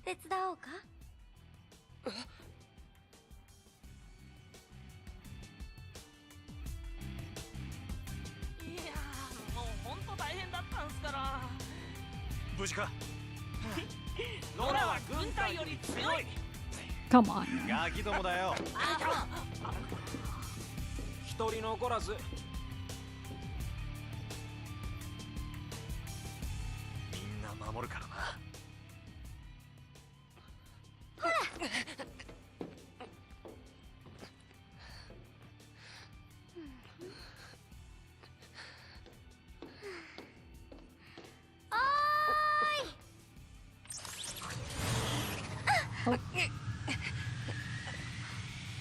Speaker 6: 手伝おうか？
Speaker 5: いやーもうほんと大変だったんすから。
Speaker 3: 無事か？
Speaker 5: ロラは軍隊より強い。
Speaker 1: Come on.
Speaker 3: ガキどもだよ。
Speaker 7: 一人残らず
Speaker 3: みんな守るからな。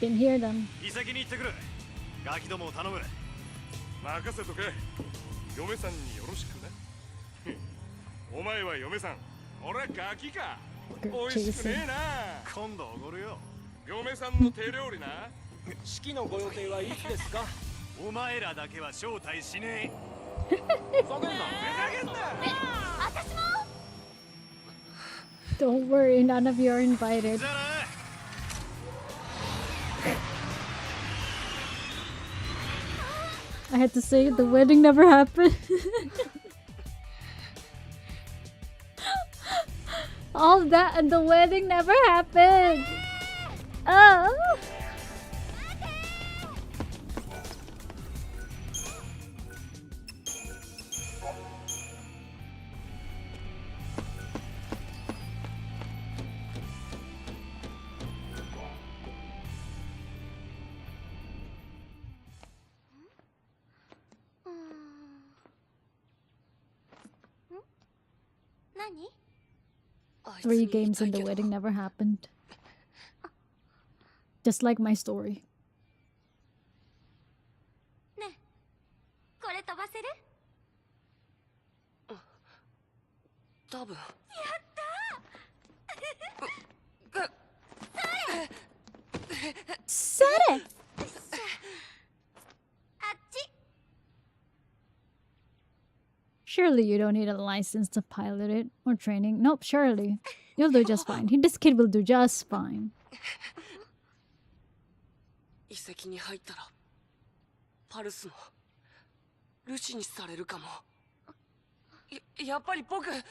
Speaker 1: Can hear them.
Speaker 3: 遺跡に行ってくる。ガキどもを頼む。
Speaker 2: 任せとけ。嫁さんによろしくな。お前は嫁さん、俺はガキか。
Speaker 1: Good
Speaker 2: 美味しくね
Speaker 1: chasing.
Speaker 2: えな。
Speaker 3: 今度おごるよ。
Speaker 2: 嫁さんの手料理な。
Speaker 7: 式のご予定はいつですか？
Speaker 3: お前らだけは招待しね
Speaker 7: ふざけんな。
Speaker 6: 私も。
Speaker 1: Don't worry, none of you are
Speaker 3: え。
Speaker 1: invited.
Speaker 3: じゃあな。
Speaker 1: I had to say the wedding never happened. All that and the wedding never happened. Oh. Three games and the wedding never happened. Just like my story.
Speaker 6: ねえ、これ飛ばせる？
Speaker 7: 多分。
Speaker 1: Said it!
Speaker 6: あっち。
Speaker 1: Surely you don't need a license to pilot it or training. Nope, surely. You'll do just fine. This kid will do just fine.
Speaker 7: 遺跡に入ったらパルスのルシにされるかも。やっぱり僕。
Speaker 6: よろ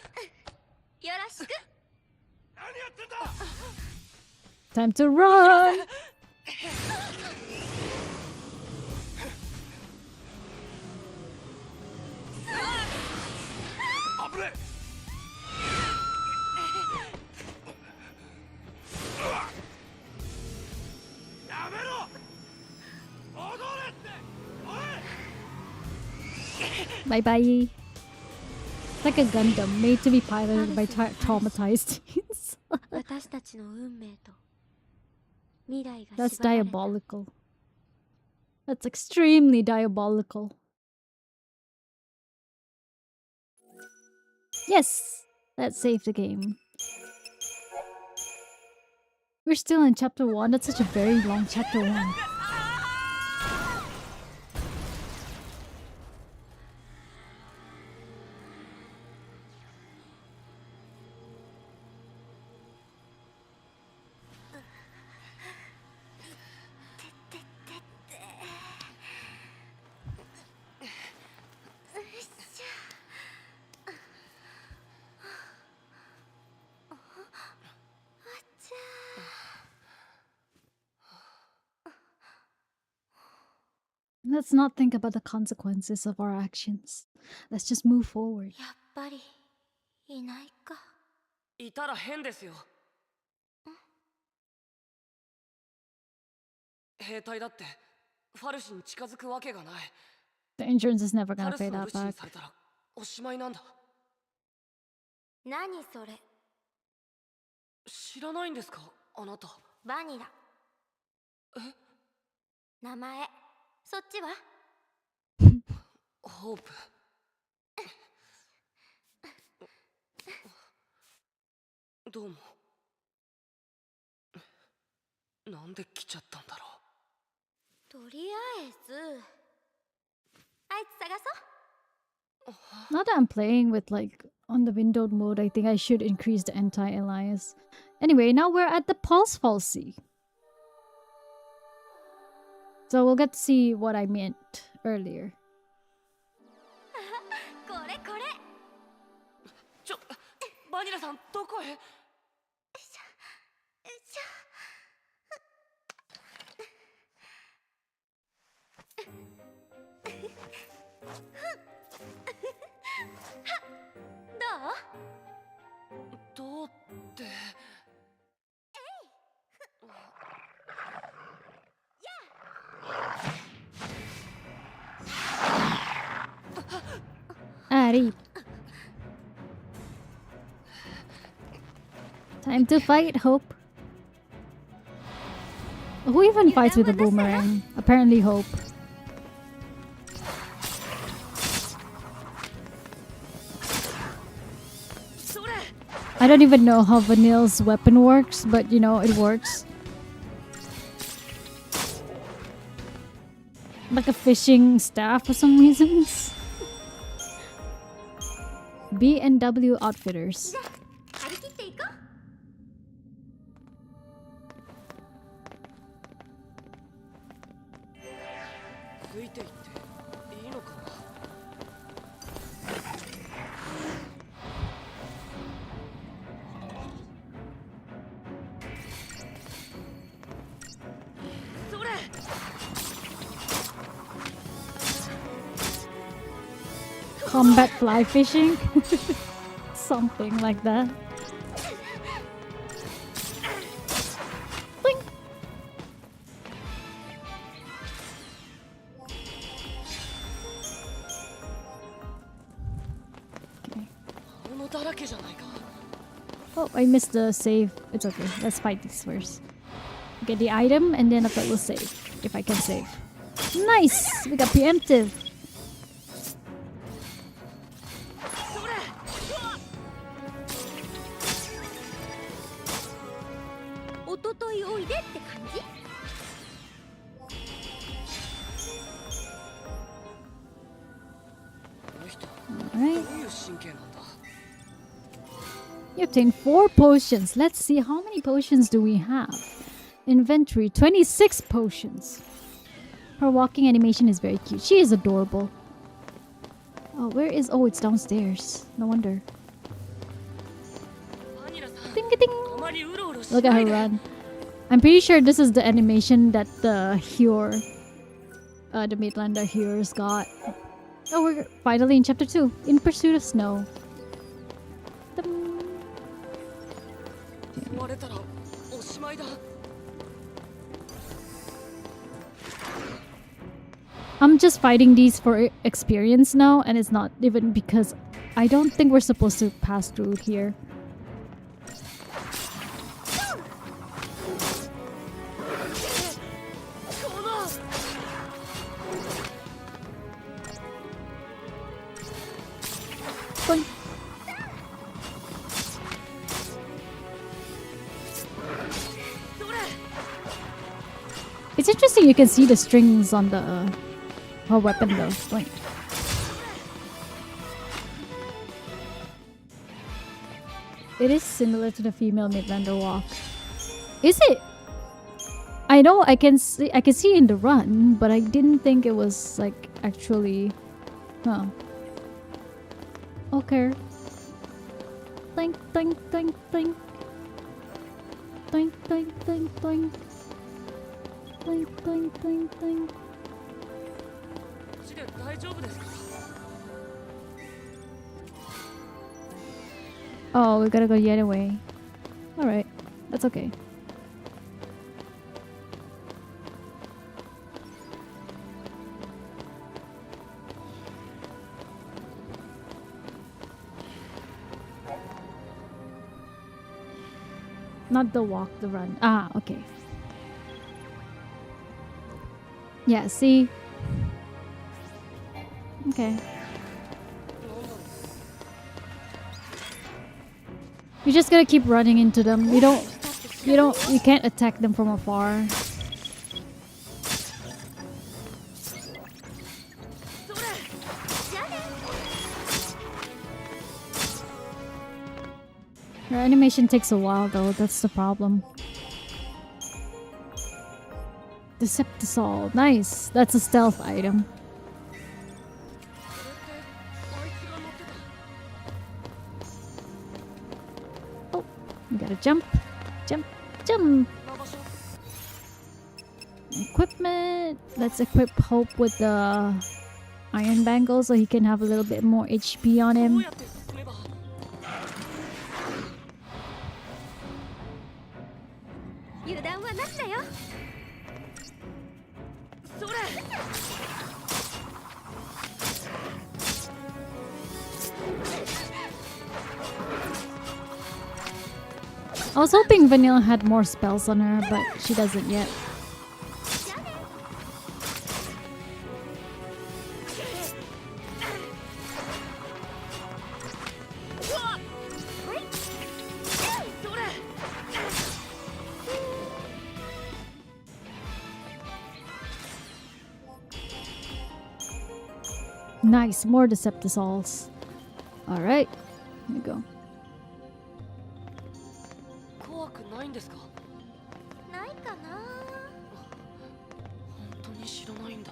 Speaker 6: しく。
Speaker 1: Time to run!
Speaker 2: 危ねえ。やめろ。踊れって。おい。
Speaker 1: Bye bye. It's like a Gundam made to be piloted by traumatized teens.
Speaker 6: 私たちの運命と未来が
Speaker 1: That's
Speaker 6: 縛られた。
Speaker 1: diabolical. That's extremely diabolical. Yes! Let's save the game. We're still in chapter 1. That's such a very long chapter 1. Let's not think about the consequences of our actions. Let's just move forward.
Speaker 6: やっぱりいないか。
Speaker 7: いたら変ですよ。兵隊だってファルシに近づくわけがない。
Speaker 1: The insurance is never
Speaker 7: パ
Speaker 1: gonna
Speaker 7: ルス
Speaker 1: pay
Speaker 7: を
Speaker 1: that
Speaker 7: ルシに
Speaker 1: back.
Speaker 7: されたらおしまいなんだ。
Speaker 6: 何それ。
Speaker 7: 知らないんですかあなた。
Speaker 6: バニラ。名前。そっちは？
Speaker 7: ホープ。どうも。なんで来ちゃったんだろ
Speaker 6: とりあえずあいつ探そう。
Speaker 1: Now that I'm playing with like on the windowed mode, I think I should increase the anti-alias. Anyway, now we're at the pulse falsy. So we'll get to see what I meant earlier.
Speaker 6: これこれ。
Speaker 7: バニラさんどこへ。
Speaker 6: よいしょ。どう？
Speaker 7: どうって。
Speaker 1: Ari. Time to fight, Hope. Who even fights with a boomerang? Apparently Hope. I don't even know how Vanille's weapon works, but you know, it works. Like a fishing staff for some reasons. B&W Outfitters.
Speaker 6: 張り切っていこう。
Speaker 7: ついていっていいのかな。それ。
Speaker 1: Combat fly fishing? Something like that. Boing. Okay.
Speaker 7: 物だらけじゃないか。
Speaker 1: Oh, I missed the save. It's okay. Let's fight this first. Get the item and then after we'll save. If I can save. Nice! We got preemptive.
Speaker 6: おとといおいでって感じ？
Speaker 7: この人
Speaker 1: Alright.
Speaker 7: どういう神経なんだ。
Speaker 1: You obtained 4 potions. Let's see how many potions do we have. Inventory 26 potions. Her walking animation is very cute. She is adorable. Oh, where is... Oh, it's downstairs. No wonder.
Speaker 7: バニラさん
Speaker 1: Ding ding.
Speaker 7: あまりうろうろし
Speaker 1: Look
Speaker 7: な
Speaker 1: at
Speaker 7: い
Speaker 1: her
Speaker 7: で。
Speaker 1: run. I'm pretty sure this is the animation that the Hure, the Maitlander Hures got. Oh, we're finally in chapter 2. In Pursuit of Snow. Dum.
Speaker 7: 追われたらおしまいだ。
Speaker 1: I'm just fighting these for experience now, and it's not even because I don't think we're supposed to pass through here. Boing. It's interesting you can see the strings on the her weapon though. Boing. It is similar to the female Midlander walk. Is it? I know I can see in the run, but I didn't think it was like actually. Huh. Okay. Think, think, think, think. Think, think, think, think. Think, think, think, think.
Speaker 7: こっちで大丈夫ですか。
Speaker 1: Oh, we gotta go the other way. Alright. That's okay. Not the walk, the run. Ah, okay. Yeah, see? Okay. You just gotta keep running into them. You can't attack them from afar. Their animation takes a while though, that's the problem. Deceptisol, nice. That's a stealth item. Oh, you gotta jump, jump, jump. Equipment. Let's equip Hope with the iron bangle so he can have a little bit more HP on him. I was hoping Vanilla had more spells on her, but she doesn't yet. Nice, more Deceptisols. Alright, here we go.
Speaker 7: 怖くないんですか？
Speaker 6: ないかな。
Speaker 7: 本当に知らないんだ。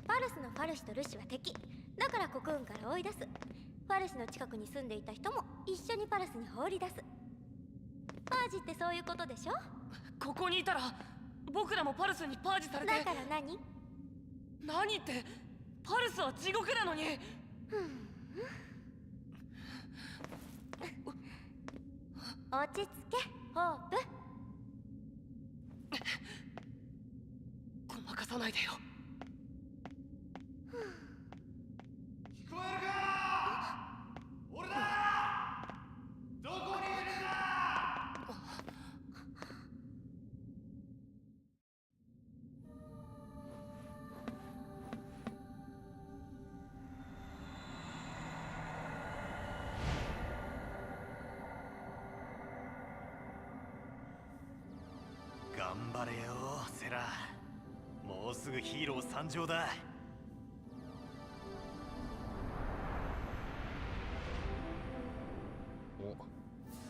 Speaker 6: パルスのファルシとルシは敵。だからコクーンから追い出す。ファルシの近くに住んでいた人も一緒にパルスに放り出す。パージってそういうことでしょ？
Speaker 7: ここにいたら僕らもパルスにパージされて。
Speaker 6: だから何？
Speaker 7: 何ってパルスは地獄なのに。
Speaker 6: 落ち着け、ホープ。
Speaker 7: ごまかさないでよ。
Speaker 3: 聞こえるか？俺だ！どこにいるんだ？頑張れよセラ。もうすぐヒーロー参上だ。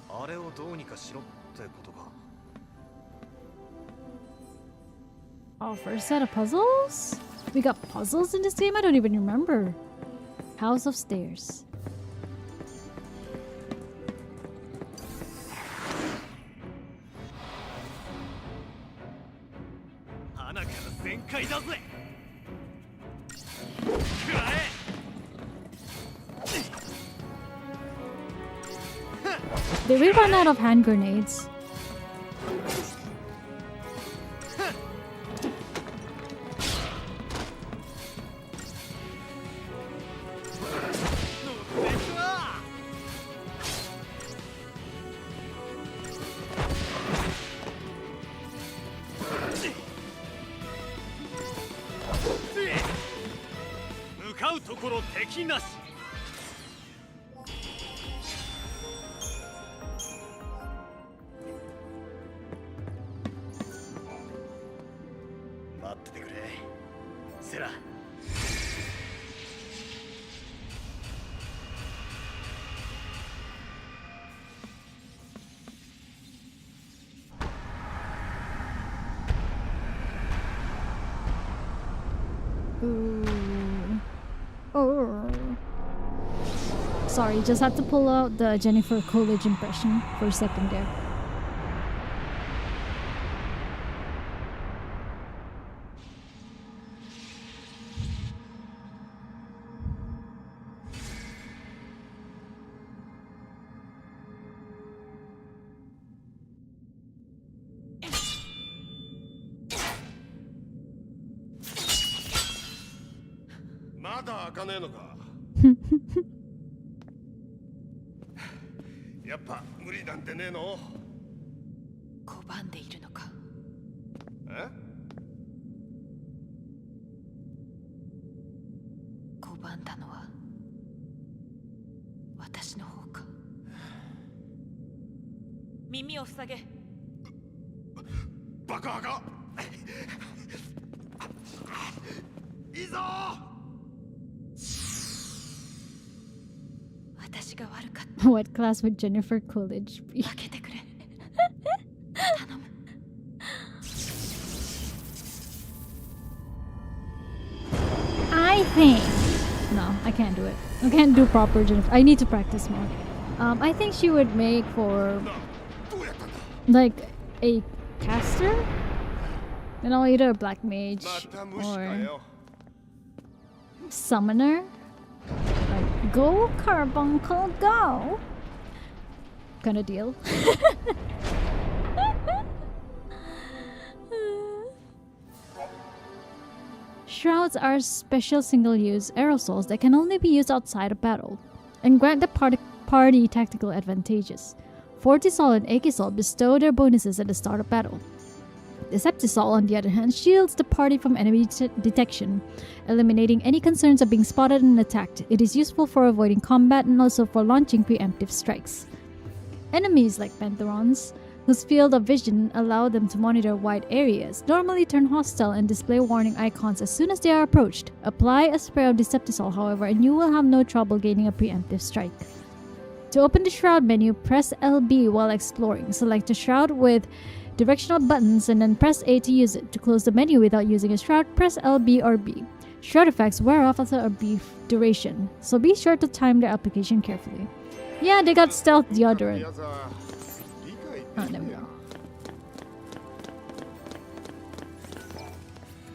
Speaker 3: お、あれをどうにかしろってことか。
Speaker 1: Oh, first set of puzzles? We got puzzles in this game? I don't even remember. House of Stairs. Did we run out of hand grenades? Oh. Sorry, just had to pull out the Jennifer Coolidge impression for a second there.
Speaker 2: やっぱ無理なんてねえの？
Speaker 5: 拒んでいるのか。
Speaker 2: え？
Speaker 5: 拒んだのは私の方か。耳を塞げ。
Speaker 2: バカバカいいぞ。
Speaker 5: 私が悪かった。
Speaker 1: What class would Jennifer Coolidge be?
Speaker 5: 開けてくれ。頼む。
Speaker 1: I think no, I can't do it. I can't do proper Jennifer. I need to practice more. I think she would make for
Speaker 2: どうやったんだ？
Speaker 1: like a caster, you know, either a black mage
Speaker 2: また無視か
Speaker 1: or
Speaker 2: よ。
Speaker 1: summoner. Like go carbuncle go kind of deal. Shrouds are special single-use aerosols that can only be used outside of battle and grant the party tactical advantages. Fortisol and Akisol bestow their bonuses at the start of battle. Deceptisol, on the other hand, shields the party from enemy detection, eliminating any concerns of being spotted and attacked. It is useful for avoiding combat and also for launching preemptive strikes. Enemies like Pantherons, whose field of vision allow them to monitor wide areas, normally turn hostile and display warning icons as soon as they are approached. Apply a spray of Deceptisol, however, and you will have no trouble gaining a preemptive strike. To open the Shroud menu, press LB while exploring. Select a Shroud with directional buttons and then press A to use it. To close the menu without using a Shroud, press LB or B. Shroud effects wear off after a brief duration, so be sure to time their application carefully. Yeah, they got stealth deodorant. Oh, there we go.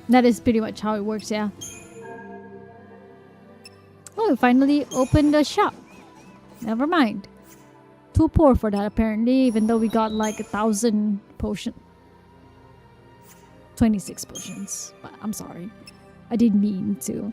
Speaker 1: That is pretty much how it works, yeah. Oh, we finally opened the shop. Never mind. Too poor for that, apparently, even though we got like 1,000 potions. 26 potions. But I'm sorry. I didn't mean to.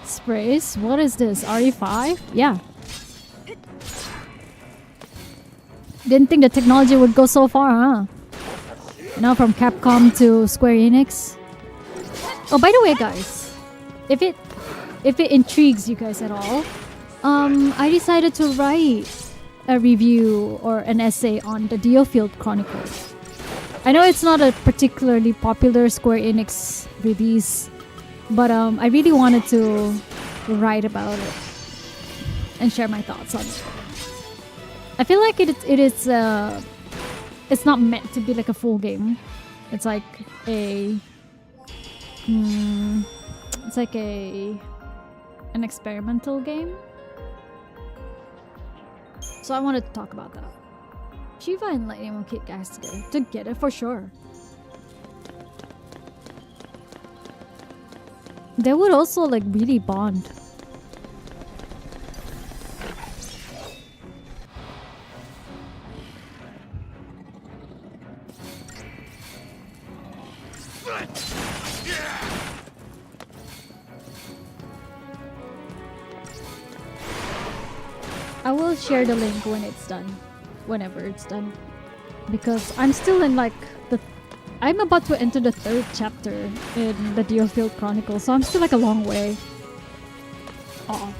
Speaker 1: Sprays? What is this? RE5? Yeah. Didn't think the technology would go so far, huh? Now from Capcom to Square Enix. Oh, by the way, guys, if it intrigues you guys at all, I decided to write a review or an essay on the Diofield Chronicles. I know it's not a particularly popular Square Enix release, but I really wanted to write about it and share my thoughts on it. I feel like it's not meant to be like a full game. It's like an experimental game. So I wanted to talk about that. Shiva and Lightning will kick ass together for sure. They would also like really bond. I will share the link when it's done. Whenever it's done. Because I'm still in like I'm about to enter the 3rd chapter in the Diofield Chronicles, so I'm still like a long way off.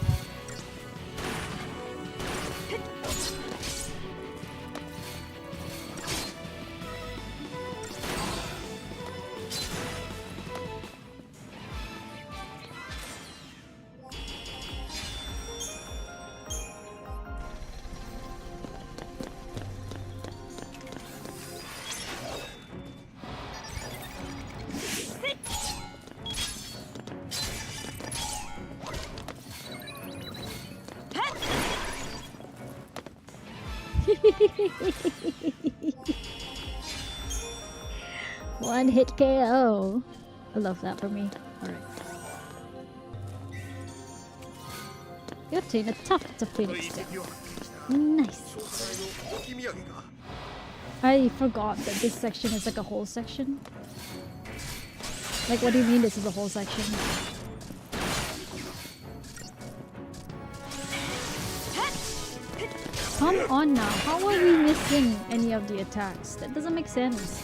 Speaker 1: One hit KO. I love that for me. Alright. You obtain a tuft of phoenix down. Nice. I forgot that this section is like a whole section. Like, what do you mean this is a whole section? Come on now, how are we missing any of the attacks? That doesn't make sense.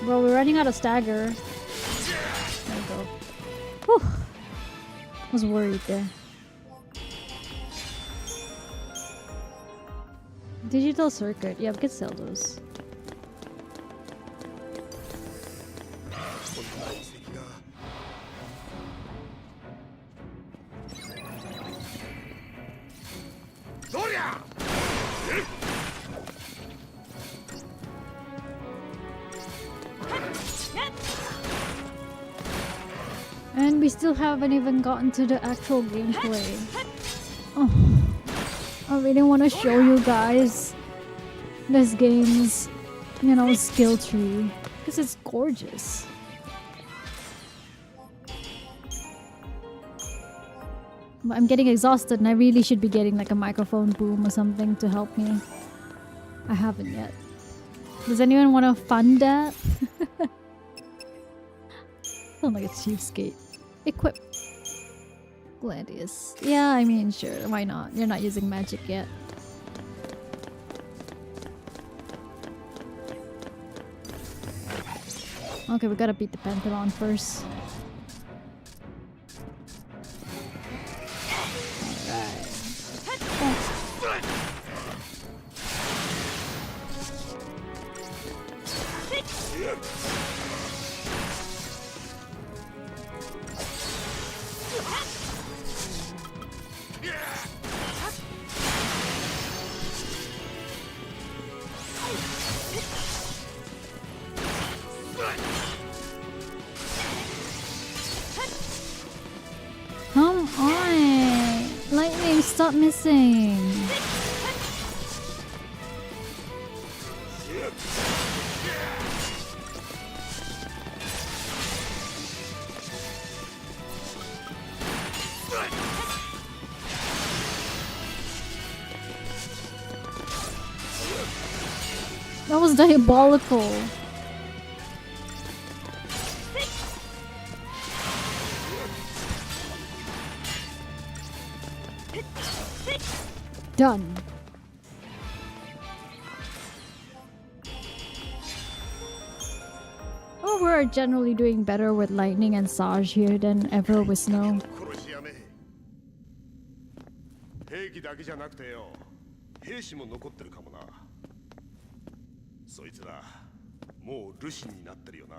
Speaker 1: Bro, we're running out of stagger. There we go. Whew. I was worried there. Digital circuit. Yeah, we could sell those. And we still haven't even gotten to the actual gameplay. Oh, I really want to show you guys this game's, you know, skill tree, because it's gorgeous. But I'm getting exhausted and I really should be getting like a microphone boom or something to help me. I haven't yet. Does anyone want to fund that? Sound like a cheapskate. Equip. Gladius. Yeah, I mean, sure, why not? You're not using magic yet. Okay, we gotta beat the Pentagon first. Come on! Lightning, stop missing! That was diabolical! Done. Oh, we're generally doing better with lightning and Saj here than ever with snow.
Speaker 2: 兵器だけじゃなくてよ、兵士も残ってるかもな。そいつらもうルシになってるよな。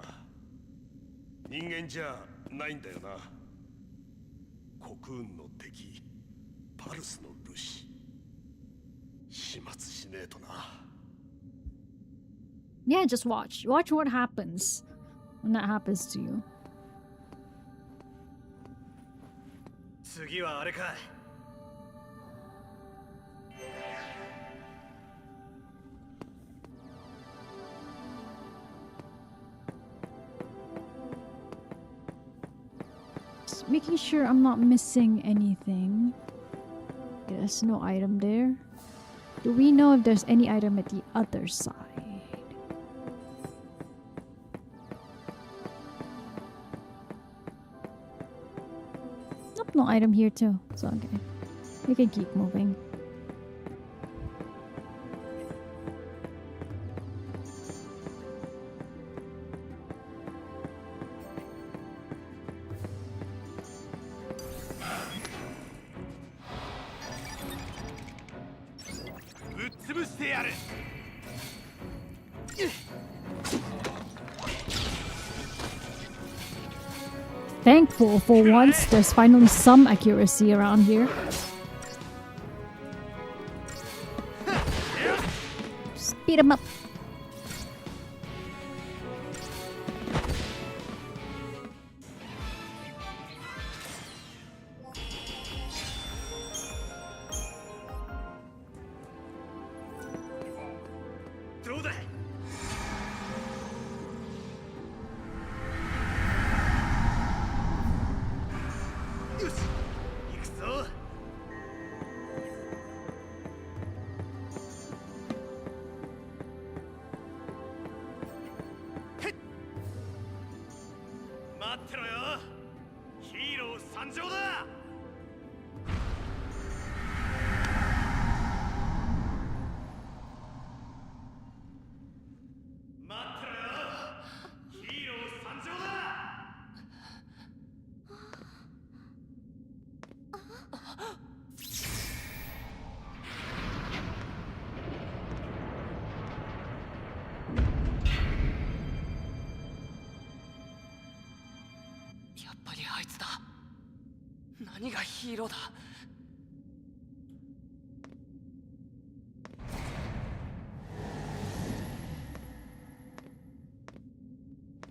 Speaker 2: 人間じゃないんだよな。コクーンの敵、パルスのルシ。始末しねえとな。
Speaker 1: Yeah, just watch. Watch what happens when that happens to you.
Speaker 3: 次はあれか。
Speaker 1: Just making sure I'm not missing anything. Okay, there's no item there. Do we know if there's any item at the other side? Nope, no item here too. So okay. We can keep moving. Thankful for once, there's finally some accuracy around here. Beat him up.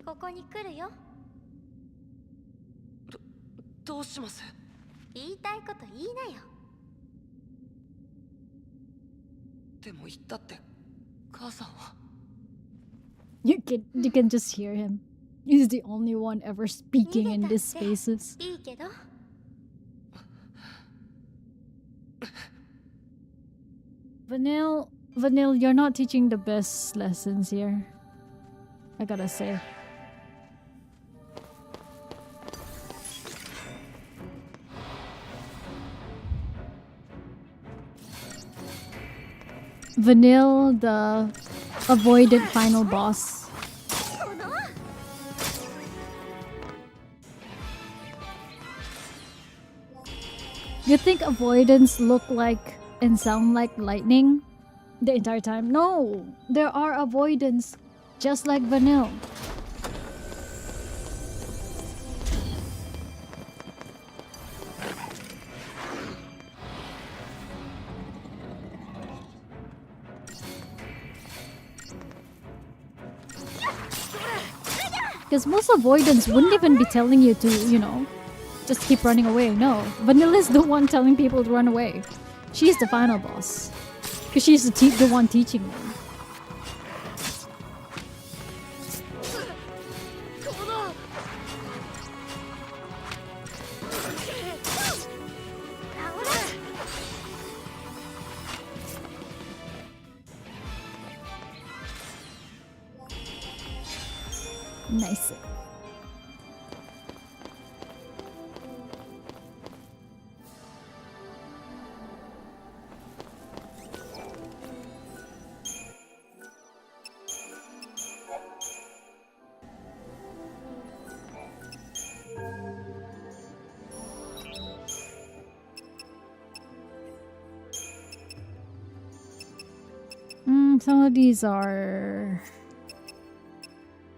Speaker 6: ここに来るよ。
Speaker 7: どうします？
Speaker 6: 言いたいこと言いなよ。
Speaker 7: でも言ったって母さんは。
Speaker 1: You can just hear him. He's the only one ever speaking in these spaces.
Speaker 6: いいけど。
Speaker 1: Vanille, you're not teaching the best lessons here. I gotta say. Vanille, the avoided final boss. You think avoidance look like and sound like lightning the entire time? No, there are avoidance just like Vanille. Because most avoidance wouldn't even be telling you to, you know, just keep running away. No, Vanilla is the one telling people to run away. She's the final boss. Because she's the one teaching them. Nice. Some of these are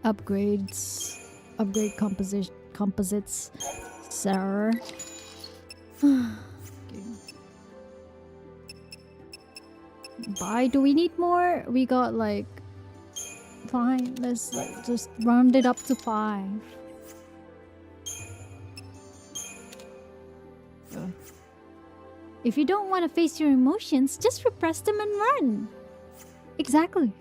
Speaker 1: upgrades, upgrade composites. Sarah. Buy? Do we need more? We got like fine. Let's like, just round it up to 5. If you don't want to face your emotions, just repress them and run. Exactly.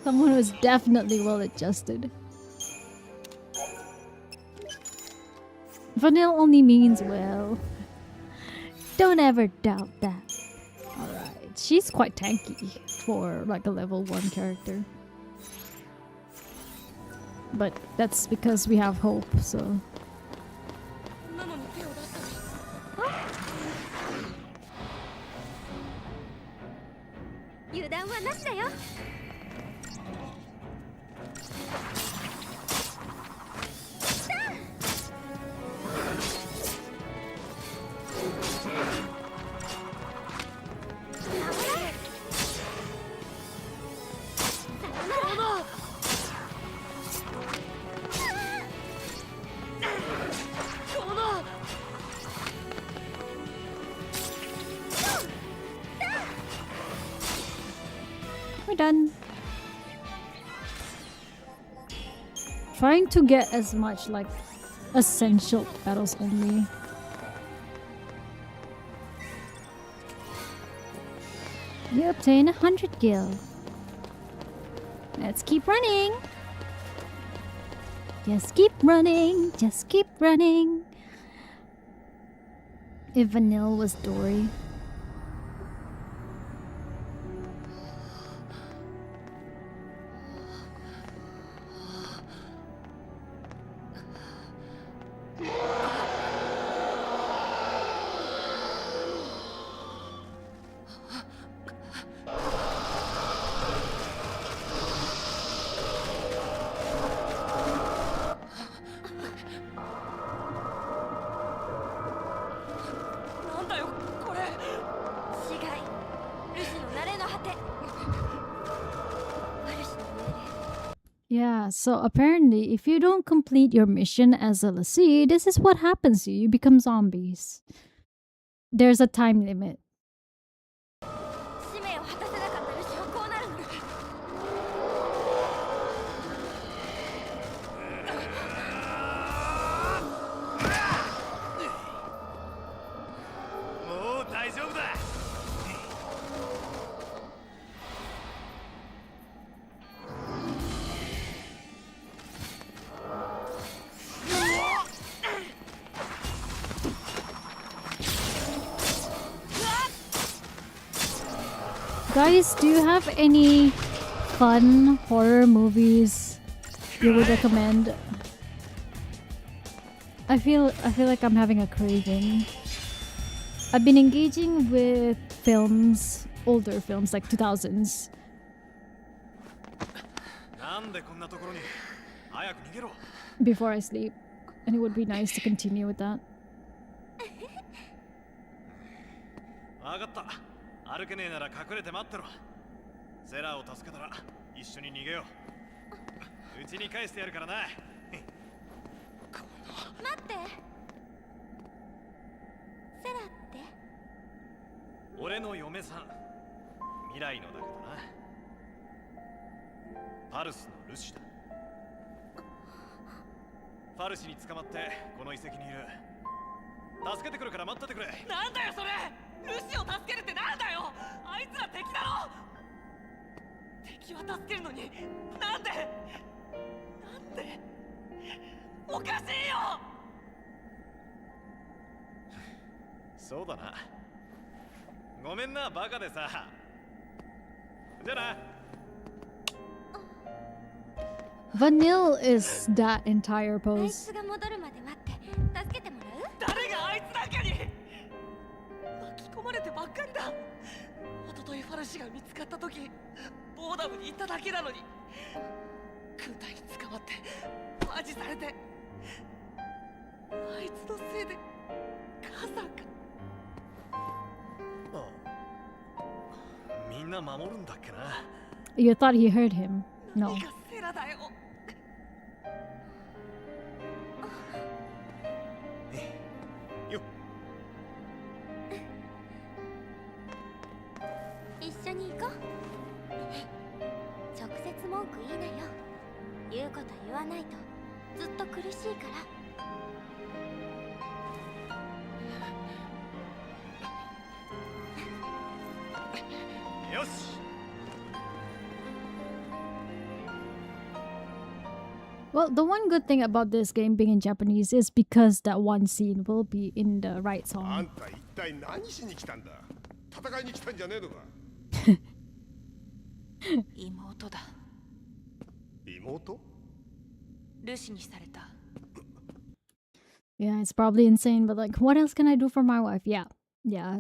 Speaker 1: Someone who's definitely well adjusted. Vanille only means well. Don't ever doubt that. Alright. She's quite tanky for like a level 1 character. But that's because we have hope, so. we're done. Trying to get as much like essential battles only. You obtain 100 gil. Let's keep running. Just keep running. Just keep running. If Vanille was Dory. Yeah, so apparently if you don't complete your mission as a lessee, this is what happens to you. You become zombies. There's a time limit. Guys, do you have any fun horror movies you would recommend? I feel like I'm having a craving. I've been engaging with films, older films like 2000s. Before I sleep, and it would be nice to continue with that.
Speaker 3: 歩けねえなら隠れて待ってろ。セラを助けたら一緒に逃げよう。うちに返してやるからな。待
Speaker 6: って。セラって？
Speaker 3: 俺の嫁さん。未来のだけどな。パルスのルシだ。パルシに捕まってこの遺跡にいる。助けてくるから待っててくれ。
Speaker 7: なんだよそれ。ルシを助けるってなんだよ。あいつら敵だろ。敵は助けるのになんでおかしいよ。
Speaker 3: そうだな。ごめんなバカでさ。じゃあな。
Speaker 1: Vanille is that entire
Speaker 6: あい
Speaker 1: pose.
Speaker 6: つが戻るまで待って助けてもらう？
Speaker 7: 誰があいつだけに巻き込まれてばっかりだ。おとといファルシが見つかった時ボーダムに行っただけなのに軍隊に捕まってマジされて、あいつのせいで母さんが。
Speaker 3: みんな守るんだっけな。
Speaker 1: You thought he heard him. No.
Speaker 7: 何がセラだよ。
Speaker 6: 一緒に行こう。直接文句言いなよ。言うこと言わないとずっと苦しいから。
Speaker 3: よし。
Speaker 1: Well, the one good thing about this game being in Japanese is because that one scene will be in the right
Speaker 2: あん
Speaker 1: song.
Speaker 2: た一体何しに来たんだ。戦いに来たんじゃねえのか。
Speaker 5: 妹だ。
Speaker 2: 妹？
Speaker 5: ルシにされた。
Speaker 1: Yeah, it's probably insane, but like, what else can I do for my wife? Yeah,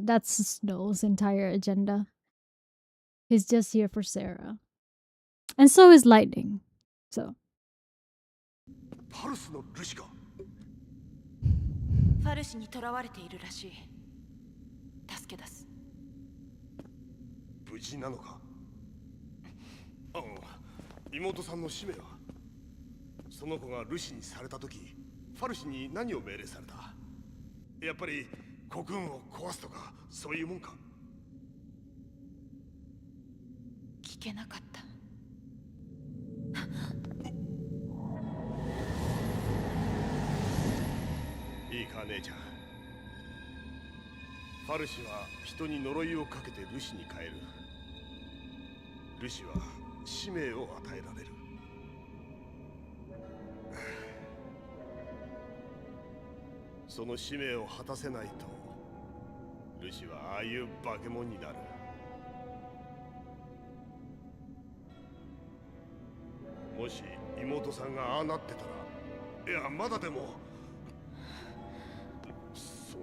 Speaker 1: that's Snow's entire agenda. He's just here for Sarah. And so is Lightning. So.
Speaker 2: パルスのルシか。
Speaker 5: ファルシに囚われているらしい。助け出す。
Speaker 2: 無事なのか。妹さんの使命は。その子がルシにされた時、ファルシに何を命令された。やっぱりコクーンを壊すとかそういうもんか。
Speaker 5: きっけなかった。
Speaker 2: いいか姉ちゃん、ファルシは人に呪いをかけてルシに変える。ルシは使命を与えられる。その使命を果たせないとルシはああいう化け物になる。もし妹さんがああなってたら、いやまだでもそう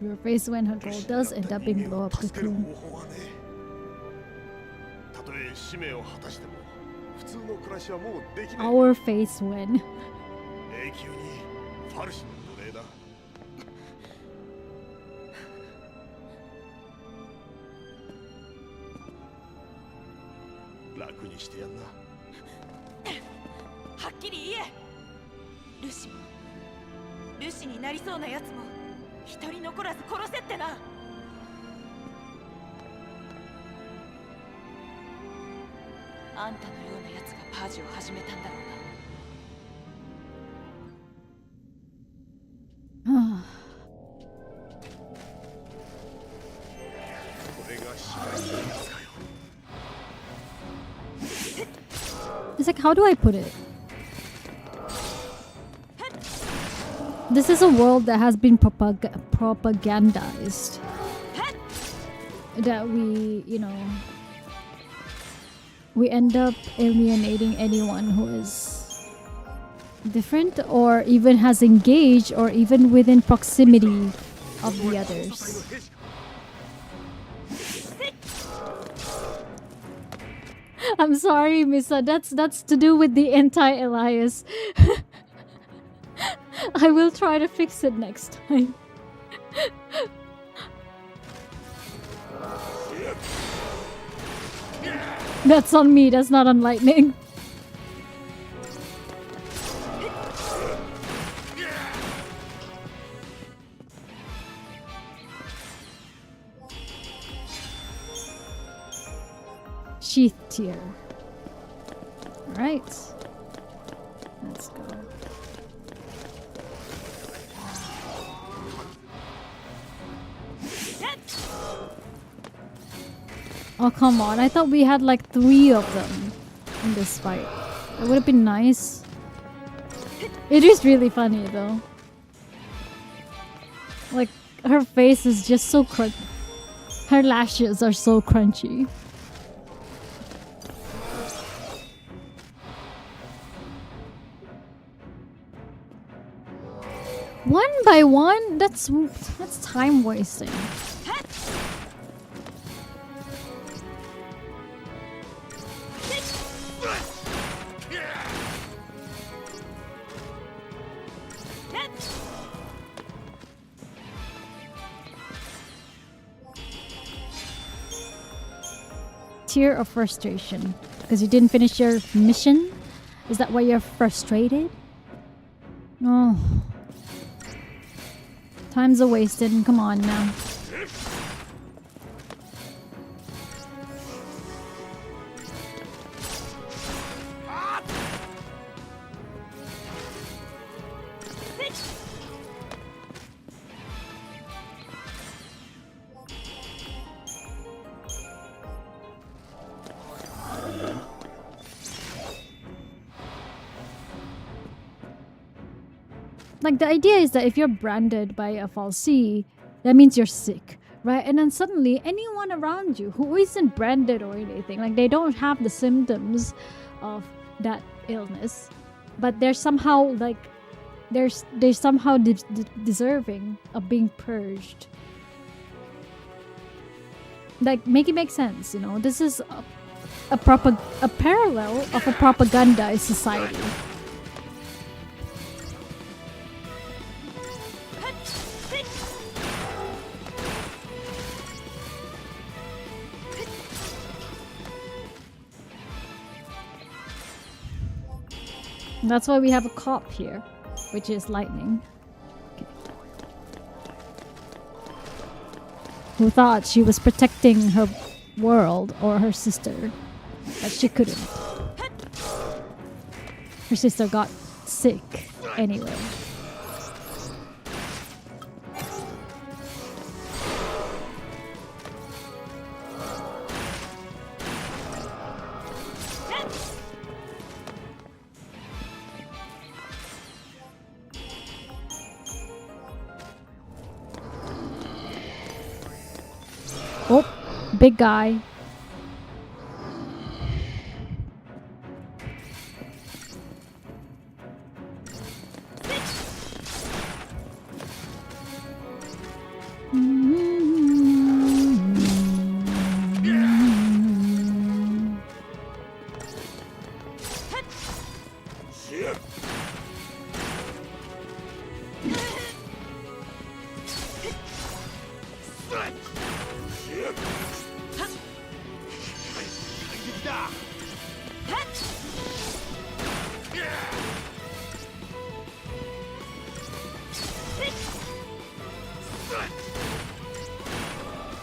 Speaker 1: Your face when her goal does end up being blow up Cocoon.
Speaker 2: たとえ使命を果たしても普通の暮らしはもうできない。
Speaker 1: Our face when.
Speaker 2: 永久にファルシの奴隷だ。楽にしてやんな。
Speaker 5: はっきり言え。ルシもルシになりそうなやつも一人残らず殺せってな。あんたのようなやつがパージを始めたんだろうな。
Speaker 2: これが支配するやつかよ。
Speaker 1: It's like, how do I put it? This is a world that has been propagandized. That we, you know, we end up alienating anyone who is different or even has engaged or even within proximity of the others. I'm sorry, Misa. That's to do with the anti-Elias. I will try to fix it next time. That's on me. That's not on lightning. Sheath tier. Alright. Let's go. Oh, come on. I thought we had like 3 of them in this fight. It would have been nice. It is really funny though. Like, her face is just so crunchy. Her lashes are so crunchy. One by one? That's time wasting. Tear of frustration. Because you didn't finish your mission? Is that why you're frustrated? Oh. Time's a wasted. Come on now. Like, the idea is that if you're branded by a fal'Cie, that means you're sick, right? And then suddenly, anyone around you who isn't branded or anything, like, they don't have the symptoms of that illness, but they're somehow, like, they're somehow deserving of being purged. Like, make it make sense, you know? This is a parallel of a propagandized society. That's why we have a cop here, which is lightning. Okay. who thought she was protecting her world or her sister, but she couldn't. Her sister got sick anyway. Oh, big guy.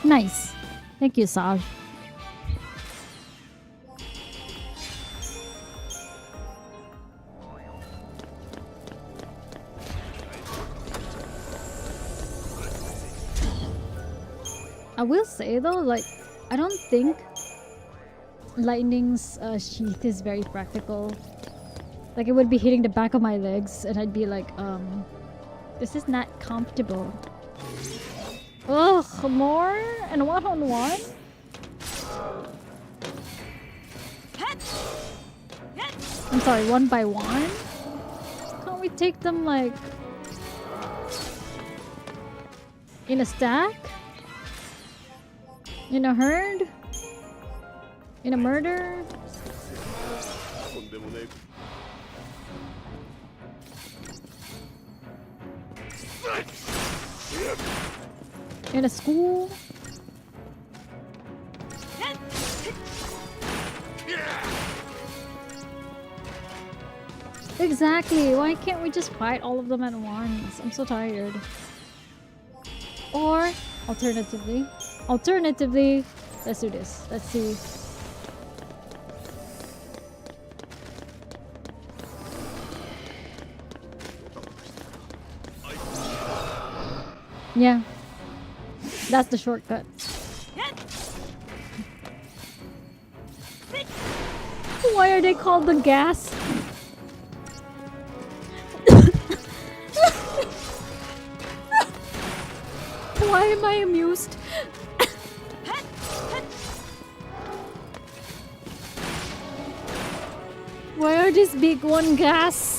Speaker 1: Nice. Thank you, Saj. I will say though, like, I don't think lightning's sheath is very practical. Like, it would be hitting the back of my legs and I'd be like, this is not comfortable. Ugh, more? And one-on-one? I'm sorry, one by one? Can't we take them, like, in a stack? In a herd? In a murder? In a school? Exactly. Why can't we just fight all of them at once? I'm so tired. Or alternatively, let's do this. Let's see. Yeah. That's the shortcut. Why are they called the gas? Why am I amused? Why are these big one gas?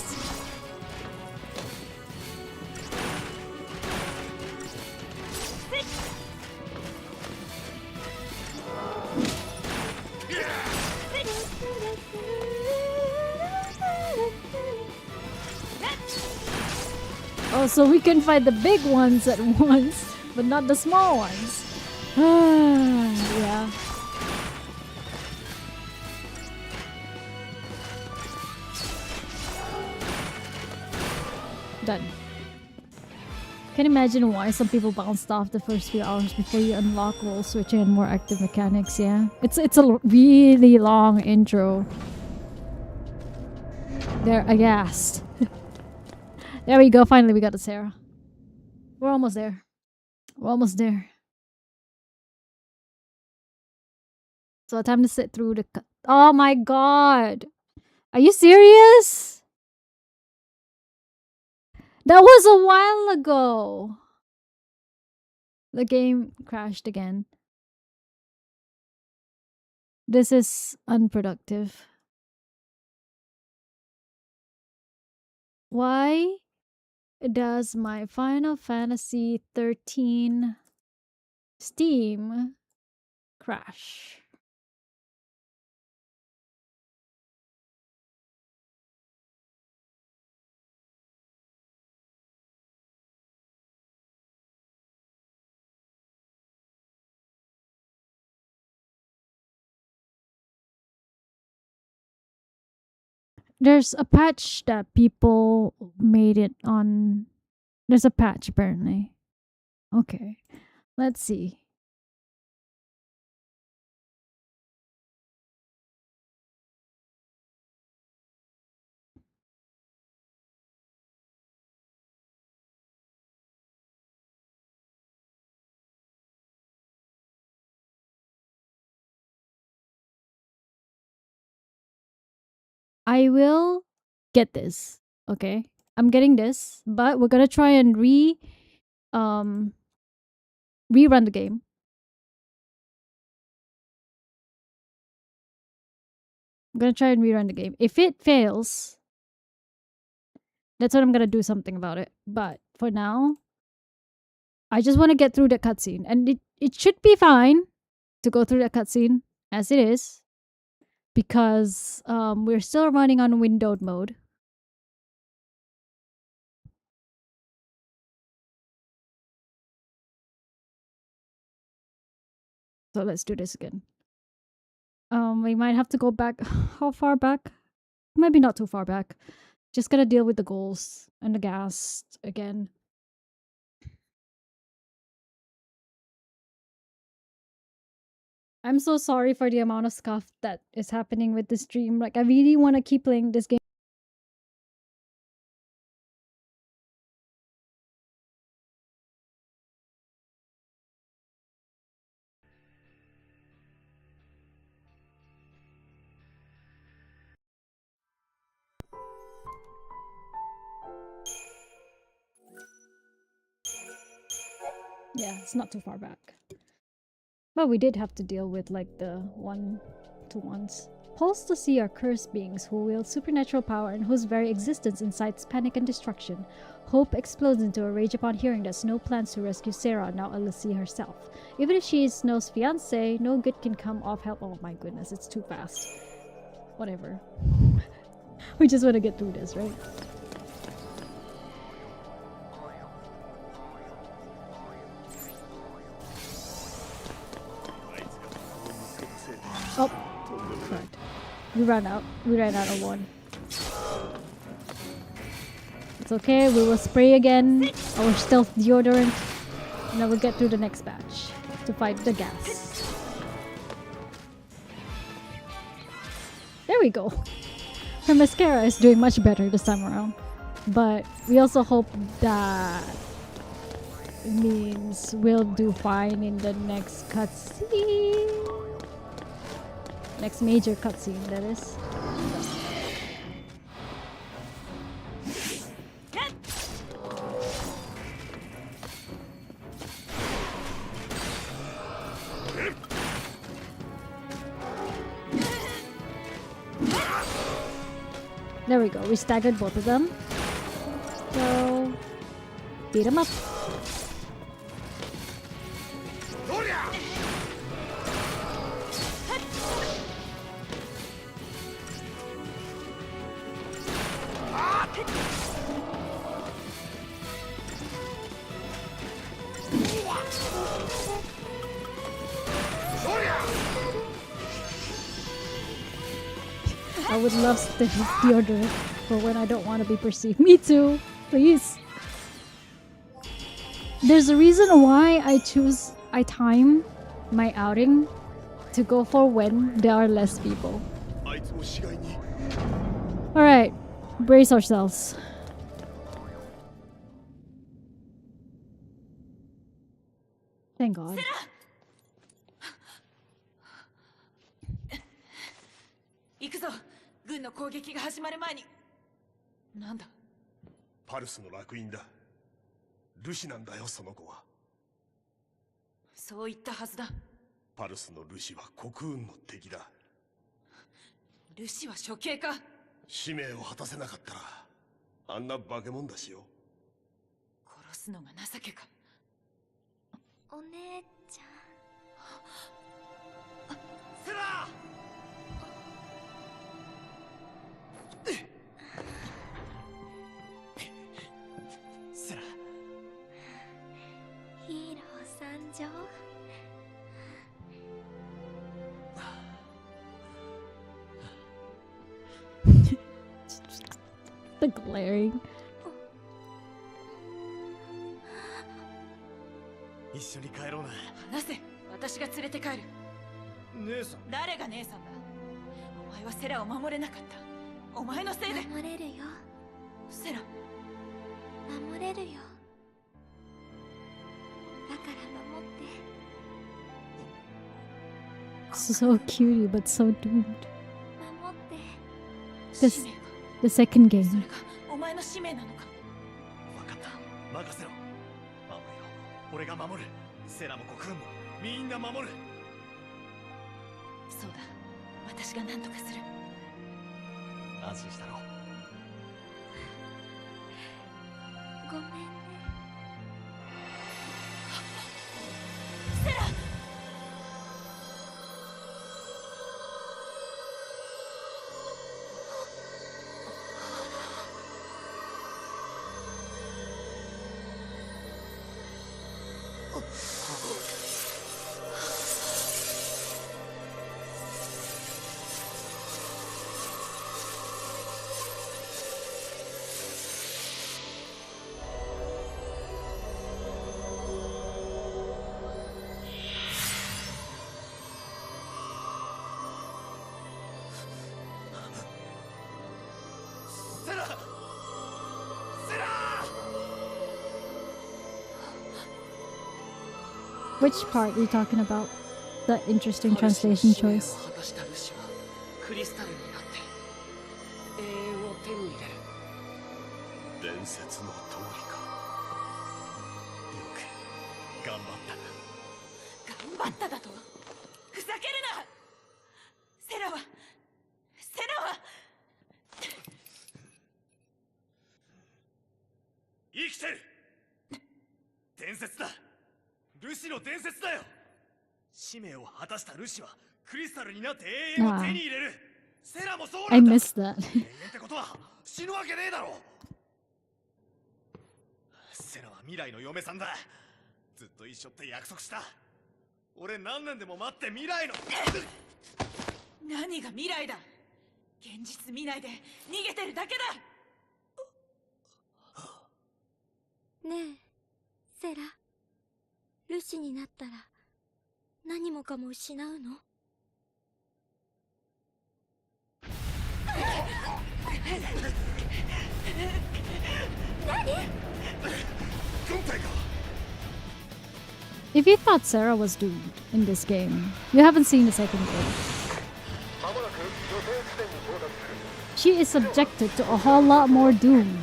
Speaker 1: Oh, so we can fight the big ones at once, but not the small ones. Yeah. Done. Can imagine why some people bounced off the first few hours before you unlock roll switching and more active mechanics. Yeah, it's a really long intro. They're aghast. There we go. Finally, we got the Sarah. We're almost there. We're almost there. So time to sit through the. Oh my god! Are you serious? That was a while ago. The game crashed again. This is unproductive. Why does my Final Fantasy XIII Steam crash? There's a patch that people made it on. There's a patch apparently. Okay, let's see. I will get this. Okay, I'm getting this, but we're gonna try and rerun the game. I'm gonna try and rerun the game. If it fails, that's when I'm gonna do something about it. But for now, I just want to get through the cutscene, and it should be fine to go through the cutscene as it is, because we're still running on windowed mode. So let's do this again. We might have to go back. How far back? Maybe not too far back. Just gotta deal with the goals and the gas again. I'm so sorry for the amount of scuff that is happening with this stream. Like, I really want to keep playing this game. Yeah, it's not too far back. But we did have to deal with like the one-to-ones. Pulse to see are cursed beings who wield supernatural power and whose very existence incites panic and destruction. Hope explodes into a rage upon hearing that Snow plans to rescue Sarah, now Alicia herself. Even if she is Snow's fiancé, no good can come of help. Oh my goodness, it's too fast. Whatever. We just want to get through this, right? Oh, correct. We ran out. We ran out of one. It's okay. We will spray again our stealth deodorant, and then we'll get through the next batch to fight the gas. There we go. Her mascara is doing much better this time around, but we also hope that it means we'll do fine in the next cutscene. Next major cutscene, that is. There we go. We staggered both of them. So, beat them up. I would love the deodorant for when I don't want to be perceived. Me too, please. There's a reason why I time my outing to go for when there are less people. Alright, brace ourselves. Thank God.
Speaker 5: 行くぞ。軍の攻撃が始まる前に。なんだ。
Speaker 2: パルスの烙印だ。ルシなんだよ、その子は。
Speaker 5: そう言ったはずだ。
Speaker 2: パルスのルシはコクーンの敵だ。
Speaker 5: ルシは処刑か。
Speaker 2: 使命を果たせなかったら、あんな化け物だしよ。
Speaker 5: 殺すのが情けか。
Speaker 6: お姉ちゃん。
Speaker 3: セラセラ
Speaker 6: ヒーロー参上。
Speaker 1: The glaring.
Speaker 3: 一緒に帰ろうな。
Speaker 5: 話せ。私が連れて帰る。
Speaker 3: 姉さん。
Speaker 5: 誰が姉さんだ。お前はセラを守れなかった。お前のせいで。
Speaker 6: 守れるよ。
Speaker 5: セラ。
Speaker 6: 守れるよ。だから守って。
Speaker 1: So cutie, but so doomed.
Speaker 6: 守って。
Speaker 1: This the second game.
Speaker 5: それがお前の使命なのか。
Speaker 3: 分かった任せろ。守るよ俺が守る。セラもコクーンもみんな守る。
Speaker 5: そうだ、私が何とかする。
Speaker 3: 安心したろ。
Speaker 6: ごめんね。
Speaker 5: セラ。
Speaker 3: セラセラ
Speaker 1: Which part are you talking about? The interesting translation choice.
Speaker 7: 果たしたルシはクリスタルになって永遠を手に入れる。
Speaker 2: 伝説の通りか。
Speaker 3: よく頑張ったな。
Speaker 5: 頑張っただと。ふざけるな。セラは
Speaker 3: 生きてる。伝説だ。ルシの伝説だよ。使命を果たしたルシはクリスタルになって永遠を手に入れる。セラもそうな
Speaker 1: I
Speaker 3: んだ。
Speaker 1: missed that.
Speaker 3: 永遠ってことは死ぬわけねえだろ。セラは未来の嫁さんだ。ずっと一緒って約束した。俺何年でも待って未来の
Speaker 5: 何が未来だ。現実見ないで逃げてるだけだ。
Speaker 6: ねえ、セラ。ルシになったら何もかも失うの？
Speaker 2: 軍隊か。
Speaker 1: If you thought Sarah was doomed in this game, you haven't seen the second game.
Speaker 2: まもなく予定地点に到達する。
Speaker 1: She is subjected to a whole lot more doom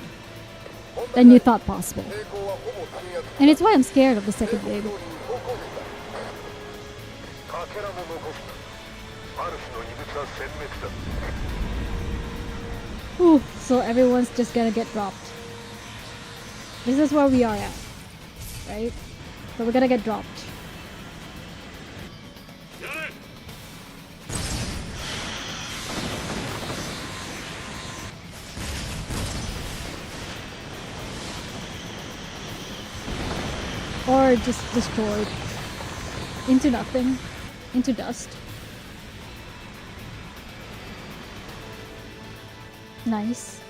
Speaker 1: than you thought possible.
Speaker 2: 抵抗はほぼ鎮圧。
Speaker 1: And it's why I'm scared of the second game.
Speaker 2: かけらも残すな。マルシの異物は殲滅だ。
Speaker 1: Ooh, so everyone's just gonna get dropped. This is where we are at, right? So we're gonna get dropped.
Speaker 2: やれ。
Speaker 1: Or just destroyed into nothing, into dust. Nice.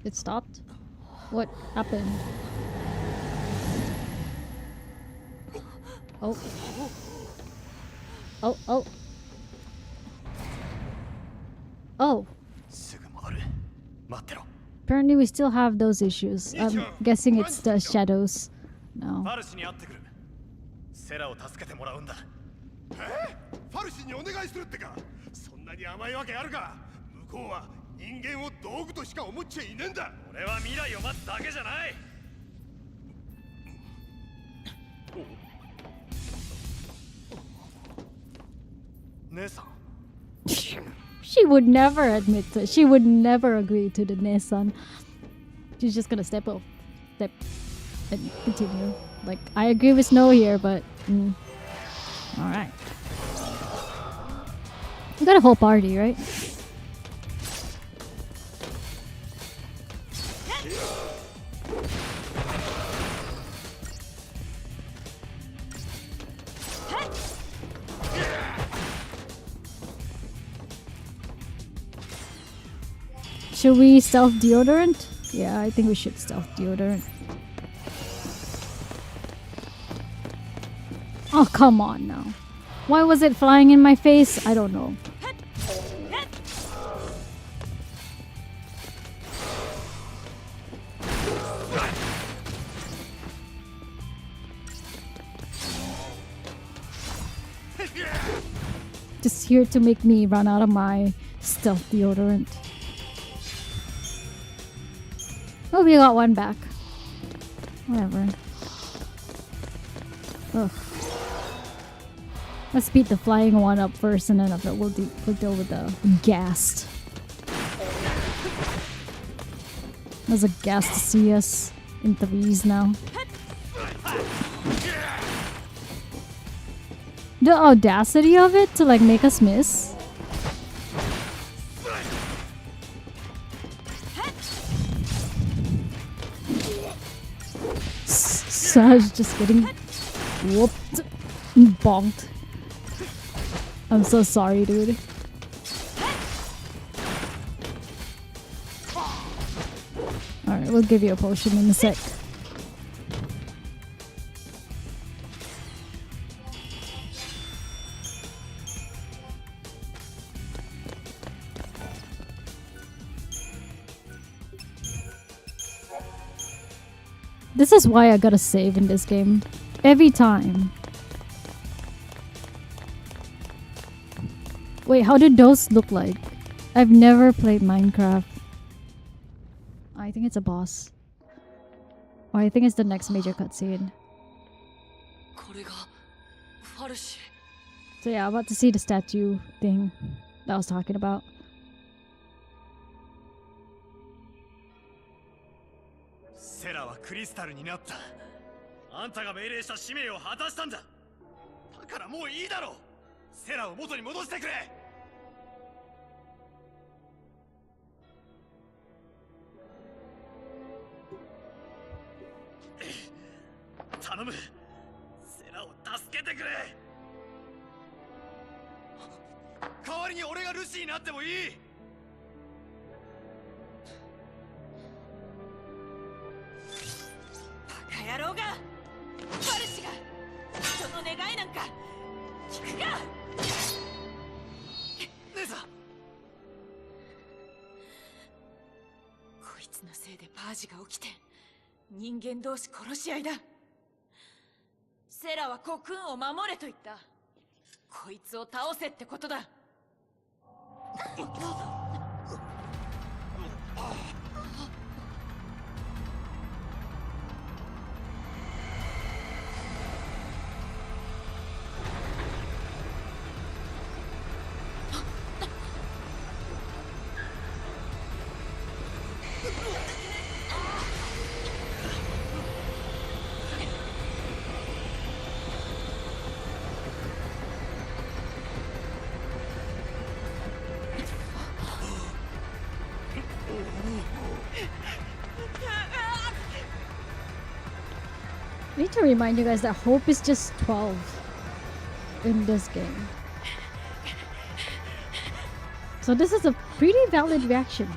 Speaker 1: It stopped? What happened? Oh. Oh, oh. Oh.
Speaker 3: すぐ戻る。待ってろ。
Speaker 1: Apparently we still have those issues. I'm guessing it's the shadows. No.
Speaker 3: ファルシに会ってくる。セラを助けてもらうんだ。
Speaker 2: ファルシにお願いするってか。そんなに甘いわけあるか。向こうは人間を道具としか思っちゃいねえんだ。
Speaker 3: 俺は未来を待つだけじゃない。姉さん。
Speaker 1: She would never admit to it. She would never agree to the Nissan. She's just gonna step and continue. Like, I agree with Snow here, but alright. You got a whole party, right? Should we stealth deodorant? Yeah, I think we should stealth deodorant. Oh, come on now. Why was it flying in my face? I don't know. Just here to make me run out of my stealth deodorant. Oh, we got one back. Whatever. Ugh. Let's beat the flying one up first, and then after we'll deal with the ghast. There's a ghast to see us in threes now. The audacity of it to like make us miss. Saj just getting whooped and bonked. I'm so sorry, dude. Alright, we'll give you a potion in a sec. This is why I gotta save in this game. Every time. Wait, how did those look like? I've never played Minecraft. I think it's a boss. Or I think it's the next major cutscene. So yeah, about to see the statue thing that I was talking about.
Speaker 3: Seraはクリスタルになった。あんたが命令した使命を果たしたんだ。だからもういいだろう。セラを元に戻してくれ。頼む。セラを助けてくれ。代わりに俺がルシーになってもいい。
Speaker 5: 野郎がバルシが人の願いなんか聞くか。
Speaker 3: 姉さん、
Speaker 5: こいつのせいでパージが起きて人間同士殺し合いだ。セラはコクーンを守れと言った。こいつを倒せってことだ。
Speaker 1: I need to remind you guys that hope is just 12 in this game. So this is a pretty valid reaction.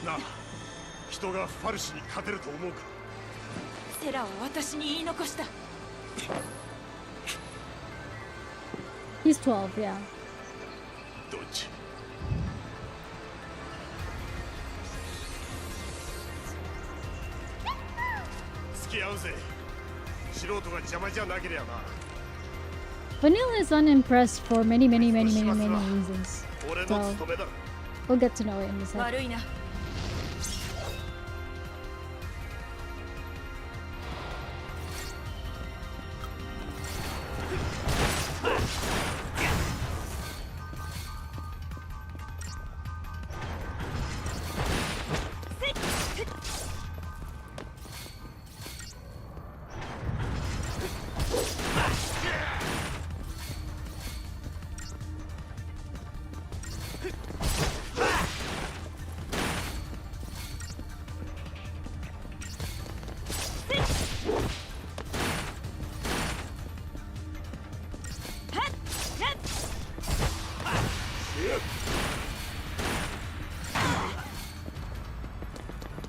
Speaker 2: なあ、人がファルシに勝てると思うか。
Speaker 5: セラは私に言い残した。
Speaker 1: He's 12, yeah.
Speaker 2: どっち？付き合うぜ。素人が邪魔じゃなければな。
Speaker 1: Vanille is unimpressed for many reasons. So we'll get to know it in a second.
Speaker 5: 悪いな。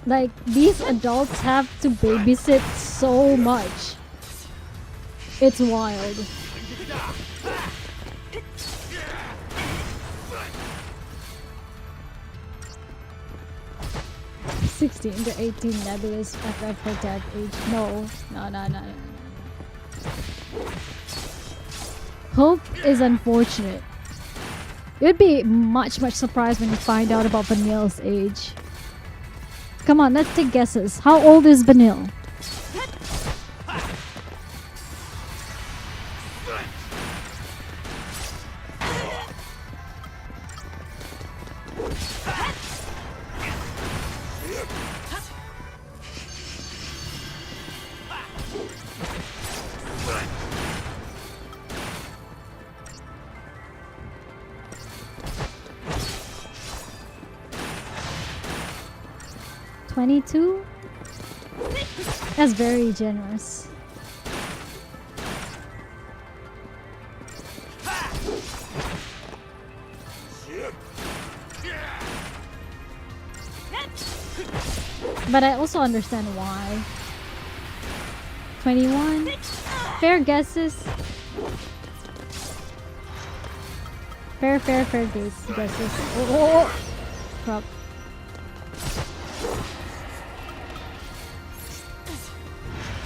Speaker 1: Like, these adults have to babysit so much. It's wild. 16 to 18 nebulous FF protect age. No. Hope is unfortunate. You'd be much surprised when you find out about Vanille's age. Come on, let's take guesses. How old is Vanille? $22? That's very generous. But I also understand why. 21? Fair guesses. Fair guesses. Oh. Crap.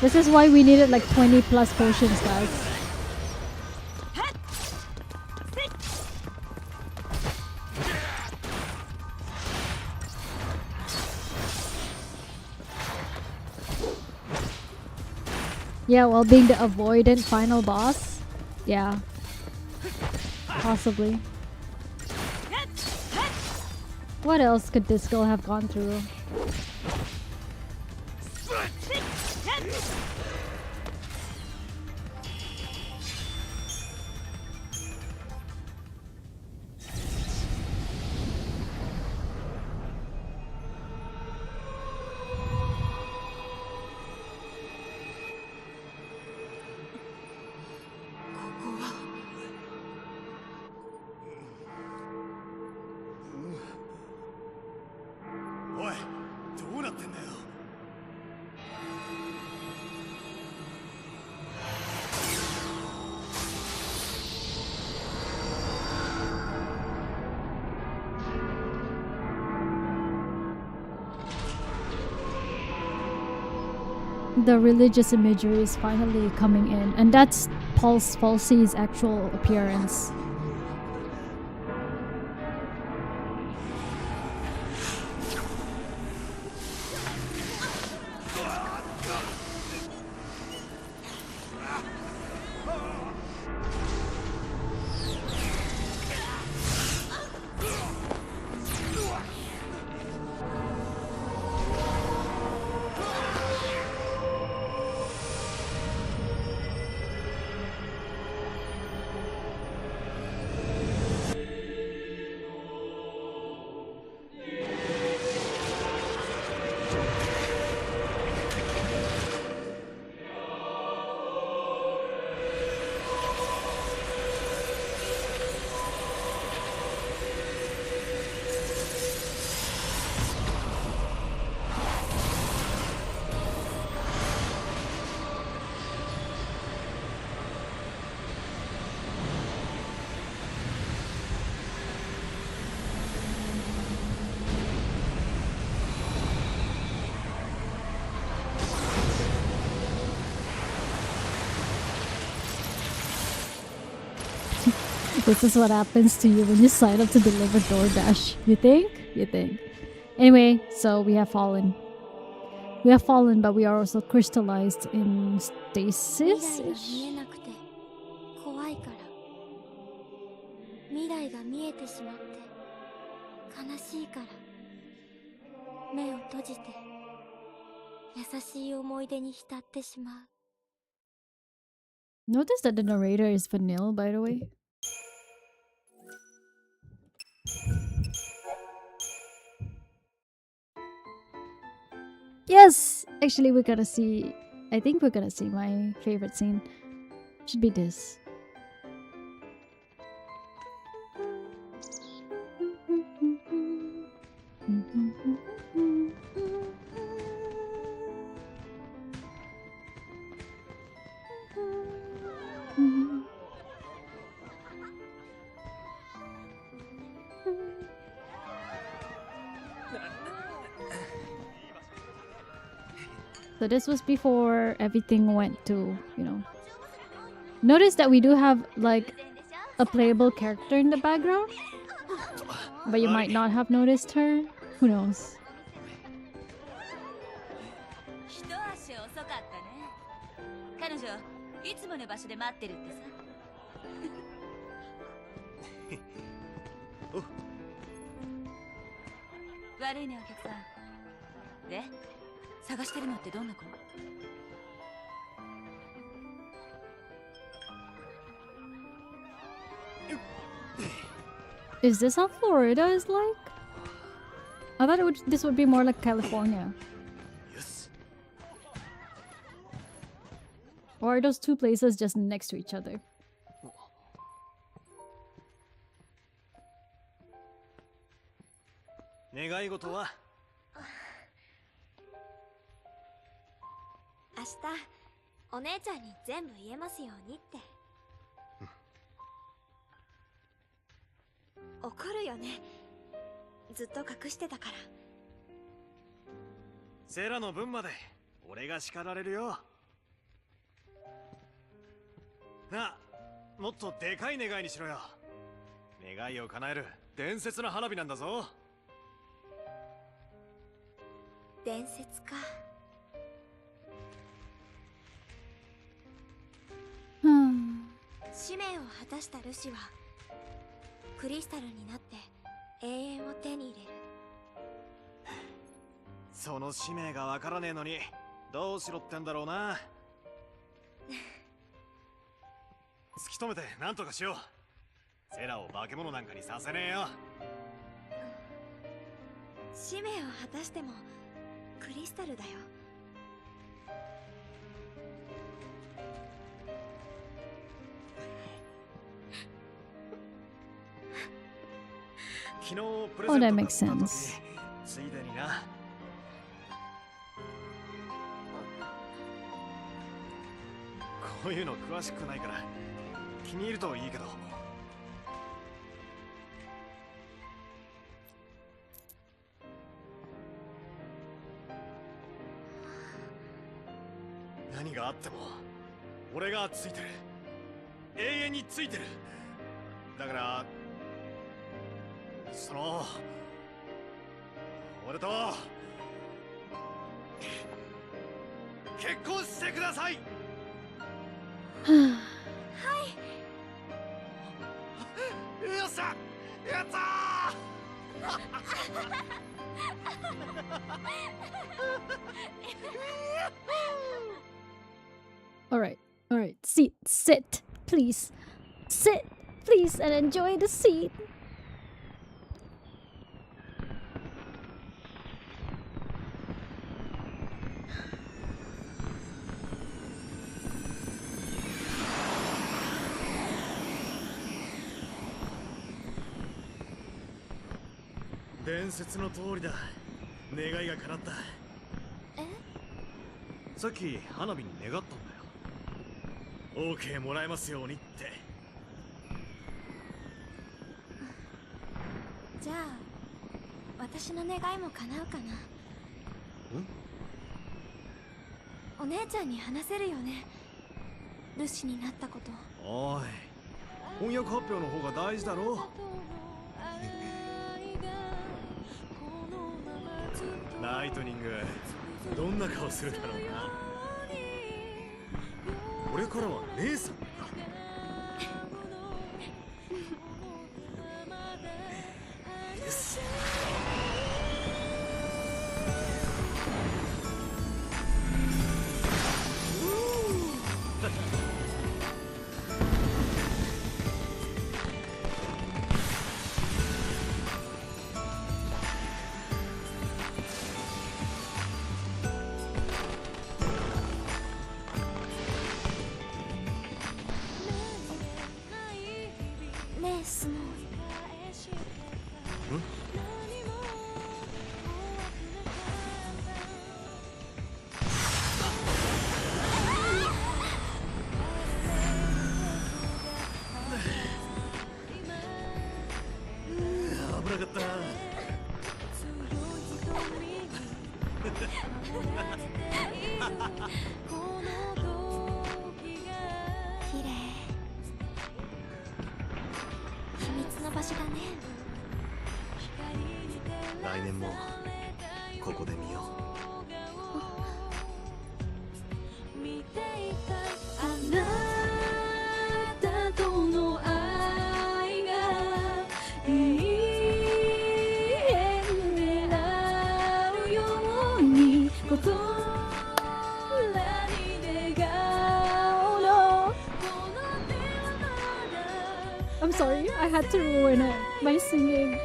Speaker 1: This is why we needed like 20 plus potions, guys. Yeah, while being the avoidant final boss. Yeah. Possibly. What else could this girl have gone through? The religious imagery is finally coming in, and that's Pulse Falsey's actual appearance. This is what happens to you when you sign up to deliver DoorDash. You think? You think. Anyway, so we have fallen. We have fallen, but we are also crystallized in stasis.
Speaker 6: 未来が見えてしまって悲しいから目を閉じて優しい思い出に浸ってしまう
Speaker 1: Notice that the narrator is Vanille, by the way. Yes! Actually, we're gonna see... I think we're gonna see my favorite scene. Should be this. So this was before everything went to, you know. Notice that we do have like a playable character in the background, but you might not have noticed her. Who knows?
Speaker 5: 一足遅かったね。彼女いつもの場所で待ってるってさ。悪いねお客さん。で、探してるのってどんな子
Speaker 1: ？Is this how Florida is like? I thought this would be more like California. Or are those two places just next to each other?
Speaker 3: 願い事は
Speaker 6: 明日お姉ちゃんに全部言えますようにって。怒るよね、ずっと隠してたから。
Speaker 3: セラの分まで俺が叱られるよ。なあ、もっとでかい願いにしろよ。願いを叶える伝説の花火なんだぞ。
Speaker 6: 伝説か。使命を果たしたルシはクリスタルになって永遠を手に入れる。
Speaker 3: その使命がわからねえのにどうしろってんだろうな。突き止めて何とかしよう。セラを化け物なんかにさせねえよ。
Speaker 6: 使命を果たしてもクリスタルだよ。
Speaker 3: 昨日プレゼント
Speaker 1: that
Speaker 3: 買
Speaker 1: makes
Speaker 3: った時
Speaker 1: sense.
Speaker 3: ついでにな。こういうの詳しくないから気に入るといいけど。何があっても俺がついてる。永遠についてる。だからその俺と結婚してください。はい。よっしゃ、やったー。
Speaker 1: Alright, alright. Sit, please. Sit, please, and enjoy the seat.
Speaker 3: 「伝説の通りだ。願いが叶った。さっき花火に願ったんだよ。OK もらえますようにって。
Speaker 6: じゃあ私の願いも叶うかな。お姉ちゃんに話せるよね、ルシになったこと。
Speaker 3: おい、翻訳発表の方が大事だろ。ライトニング、どんな顔するだろうな。俺からは姉さんか。よし。
Speaker 6: 綺麗。秘密の場所だね。
Speaker 3: 来年もここで見よう。
Speaker 1: あなたとの愛が永遠であるように言葉に願うの。I'm sorry, I had to ruin it by singing.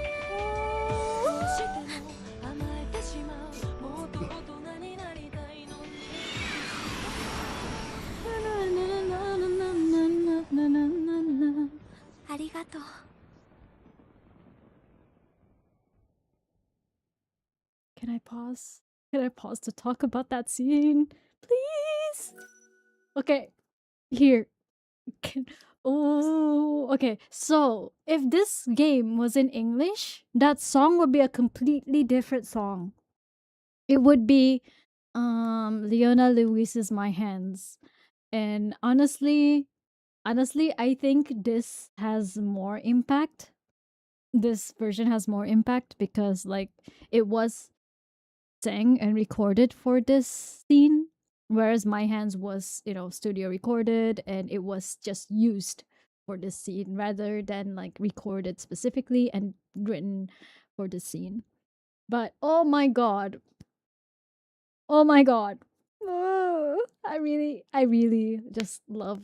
Speaker 1: Can I pause? Can I pause to talk about that scene? Please? Okay, here. Oh, okay. So, if this game was in English, that song would be a completely different song. It would be Leona Lewis's My Hands. And honestly, I think this has more impact. This version has more impact because like it was sang and recorded for this scene, whereas My Hands was, you know, studio recorded and it was just used for this scene rather than like recorded specifically and written for the scene. But oh my god. Oh my god. I really just love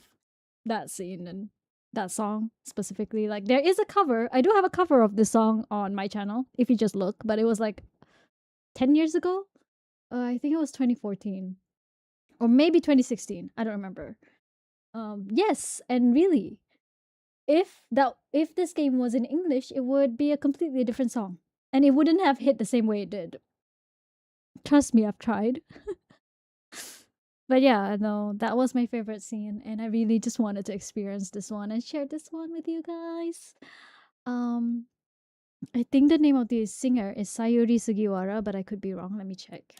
Speaker 1: that scene and that song specifically. Like there is a cover. I do have a cover of this song on my channel if you just look, but it was like 10 years ago. I think it was 2014 or maybe 2016. I don't remember. Yes, and really, if this game was in English, it would be a completely different song, and it wouldn't have hit the same way it did. Trust me, I've tried. But yeah, no, that was my favorite scene, and I really just wanted to experience this one and share this one with you guys. I think the name of the singer is Sayuri Sugiwara, but I could be wrong. Let me check.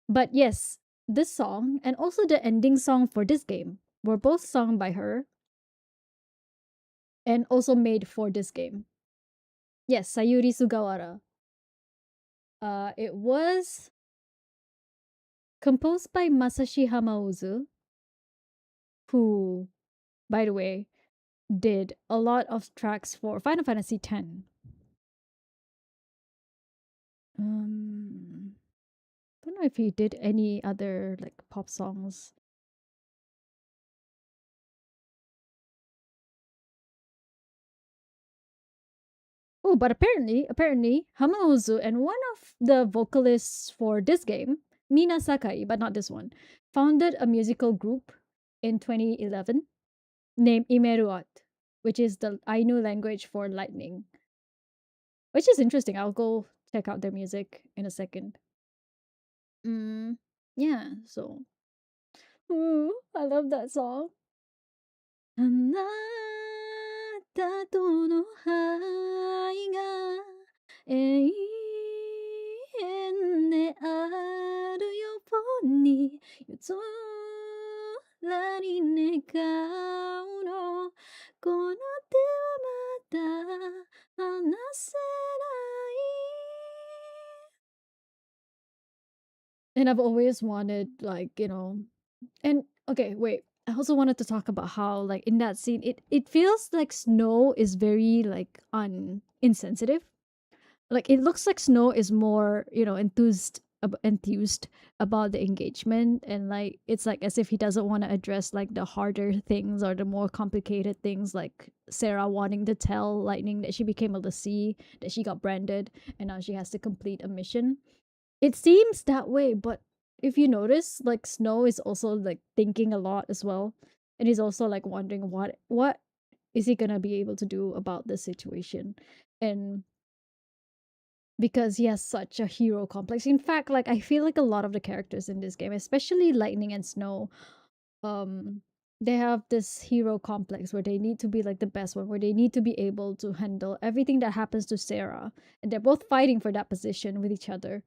Speaker 1: But yes, this song and also the ending song for this game were both sung by her and also made for this game. Yes, Sayuri Sugawara. It was composed by Masashi Hamauzu, who, by the way, did a lot of tracks for Final Fantasy X. I don't know if he did any other like pop songs. Oh, but apparently, Hamauzu and one of the vocalists for this game, Mina Sakai, but not this one, founded a musical group in 2011 named Imeruat, which is the Ainu language for lightning. Which is interesting. I'll go check out their music in a second. Yeah, so. Ooh, I love that song. あなたとの愛が永遠であるように夜空に願うのこの手はまだ離せない And I've always wanted, like, you know, and okay, wait. I also wanted to talk about how, like, in that scene, it feels like Snow is very like insensitive. Like it looks like Snow is more, you know, enthused about the engagement, and like it's like as if he doesn't want to address like the harder things or the more complicated things, like Sarah wanting to tell Lightning that she became a Lassie, that she got branded, and now she has to complete a mission. It seems that way, but if you notice, like Snow is also like thinking a lot as well, and he's also like wondering what is he gonna be able to do about this situation, and because he has such a hero complex. In fact, like I feel like a lot of the characters in this game, especially Lightning and Snow, they have this hero complex where they need to be like the best one, where they need to be able to handle everything that happens to Sarah, and they're both fighting for that position with each other.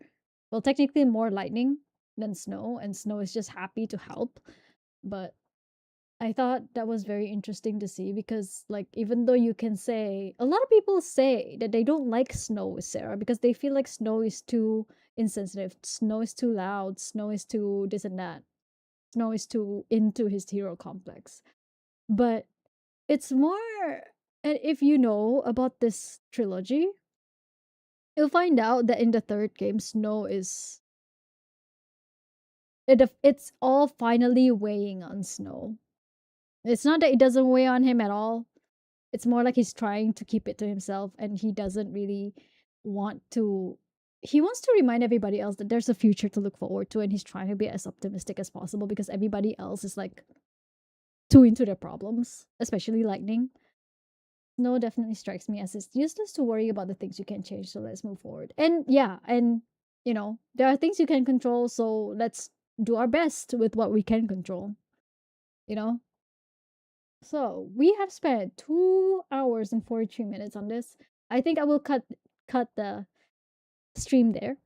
Speaker 1: well, technically more lightning than snow, and snow is just happy to help. But I thought that was very interesting to see because, like, even though you can say, a lot of people say that they don't like snow with Sarah because they feel like snow is too insensitive, snow is too loud, snow is too this and that, snow is too into his hero complex. But it's more, and if you know about this trilogy, you'll find out that in the third game, snow is it's all finally weighing on Snow. It's not that it doesn't weigh on him at all. It's more like he's trying to keep it to himself and he doesn't really want to. He wants to remind everybody else that there's a future to look forward to, and he's trying to be as optimistic as possible because everybody else is like too into their problems, especially Lightning. Snow definitely strikes me as it's useless to worry about the things you can change, so let's move forward. And yeah, and you know, there are things you can control, so let's do our best with what we can control. You know? So we have spent 2 hours and 43 minutes on this. I think I will cut the stream there.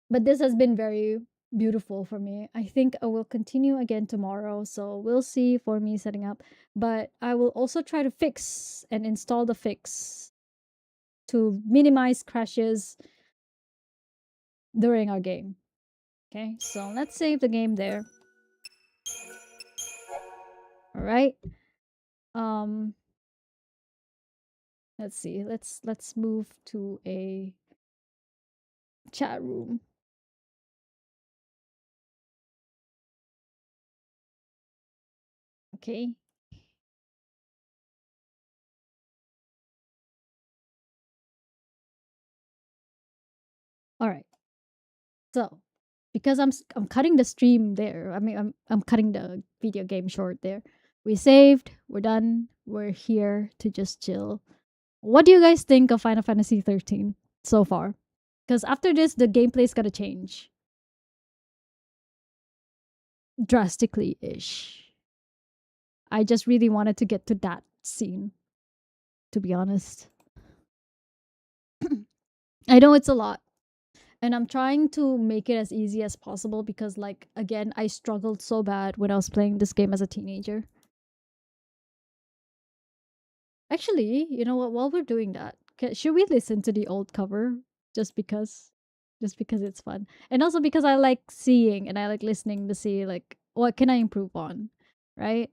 Speaker 1: But this has been very beautiful for me. I think I will continue again tomorrow, so we'll see for me setting up. But I will also try to fix and install the fix to minimize crashes during our game. Okay, so let's save the game there. All right. Let's see. Let's move to a chat room. Okay. All right. So, because I'm cutting the stream there. I mean, I'm cutting the video game short there. We saved. We're done. We're here to just chill. What do you guys think of Final Fantasy 13 so far? Because after this, the gameplay's gotta change drastically-ish. I just really wanted to get to that scene, to be honest. I know it's a lot. And I'm trying to make it as easy as possible because, like, again, I struggled so bad when I was playing this game as a teenager. Actually, you know what? While we're doing that, should we listen to the old cover just because it's fun, and also because I like seeing and I like listening to see like what can I improve on, right?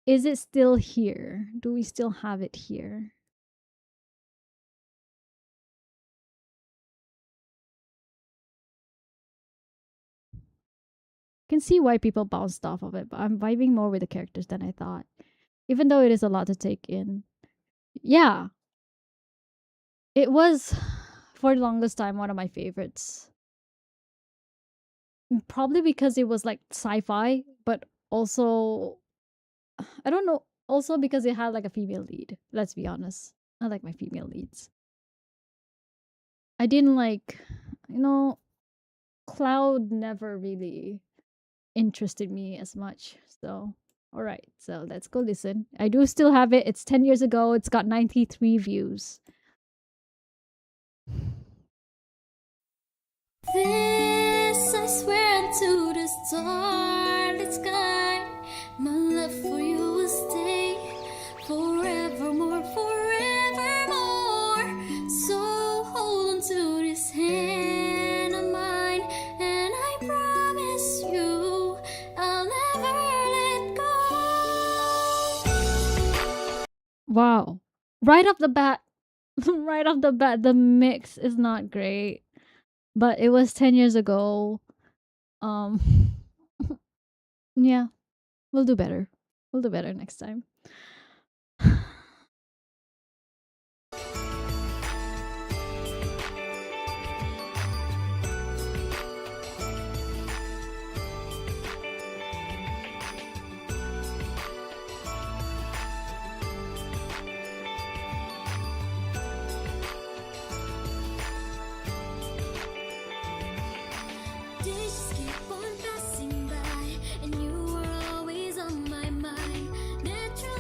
Speaker 1: Is it still here? Do we still have it here? Can see why people bounced off of it, but I'm vibing more with the characters than I thought, even though it is a lot to take in. Yeah, it was for the longest time one of my favorites. Probably because it was like sci-fi, but also I don't know, also because it had like a female lead. Let's be honest. I like my female leads. I didn't like, you know, Cloud never really interested me as much. So, all right. So, let's go listen. I do still have it. It's 10 years ago. It's got 93 views.
Speaker 8: This I swear unto the starlit sky, my love for you will stay forevermore, forevermore. So hold on to this hand of mine, and I promise you I'll never let go.
Speaker 1: Wow. Right off the bat, the mix is not great. But it was 10 years ago. Yeah, we'll do better. We'll do better next time.
Speaker 8: Days keep on passing by, and you were always on my mind. Natural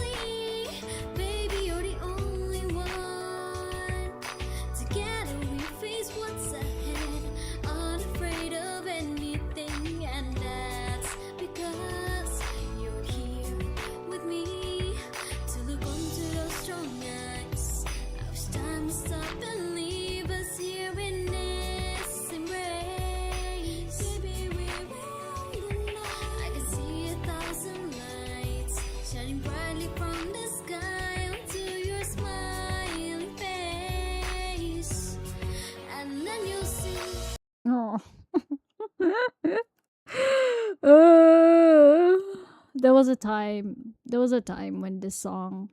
Speaker 1: was a time when this song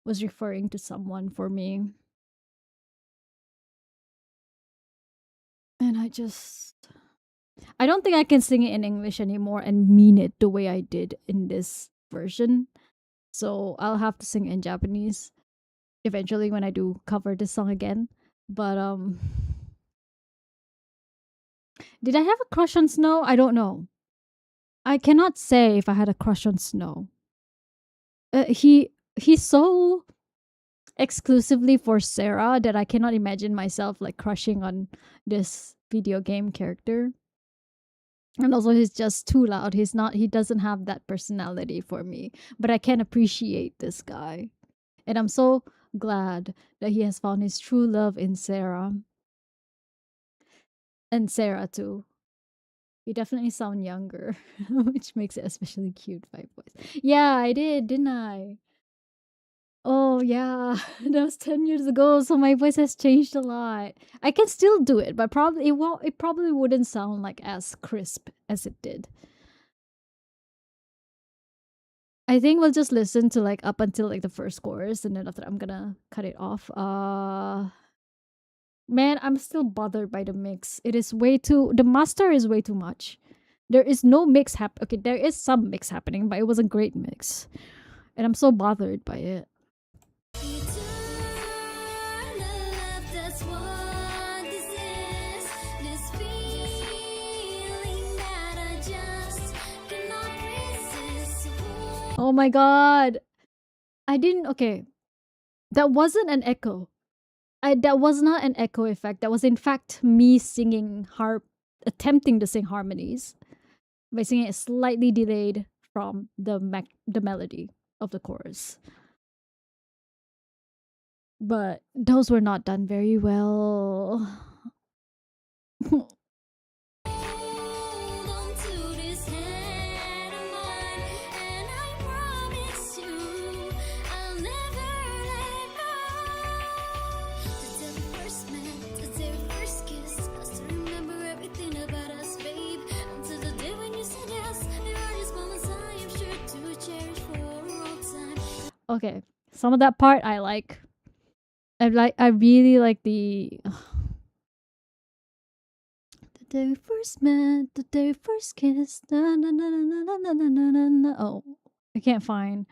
Speaker 1: was referring to someone for me. And I don't think I can sing it in English anymore and mean it the way I did in this version. So I'll have to sing it in Japanese eventually when I do cover this song again. But did I have a crush on Snow? I don't know. I cannot say if I had a crush on Snow. He's so exclusively for Sarah that I cannot imagine myself like crushing on this video game character. And also he's just too loud. He doesn't have that personality for me. But I can appreciate this guy. And I'm so glad that he has found his true love in Sarah. And Sarah too. You definitely sound younger, which makes it especially cute by voice. Yeah, I did, didn't I? Oh yeah, that was 10 years ago, so my voice has changed a lot. I can still do it, but it probably wouldn't sound like as crisp as it did. I think we'll just listen to like up until like the first chorus, and then after I'm gonna cut it off. Man, I'm still bothered by the mix. The master is way too much. There is no mix okay, there is some mix happening, but it was a great mix. And I'm so bothered by it. Oh my god. Okay. That wasn't an echo. That was not an echo effect. That was in fact me attempting to sing harmonies by singing it slightly delayed from the melody of the chorus. But those were not done very well. Okay, some of that part I like. I really like the day we first met, the day we first kissed. Na, na, na, na, na, na, na, na, na. Oh, I can't find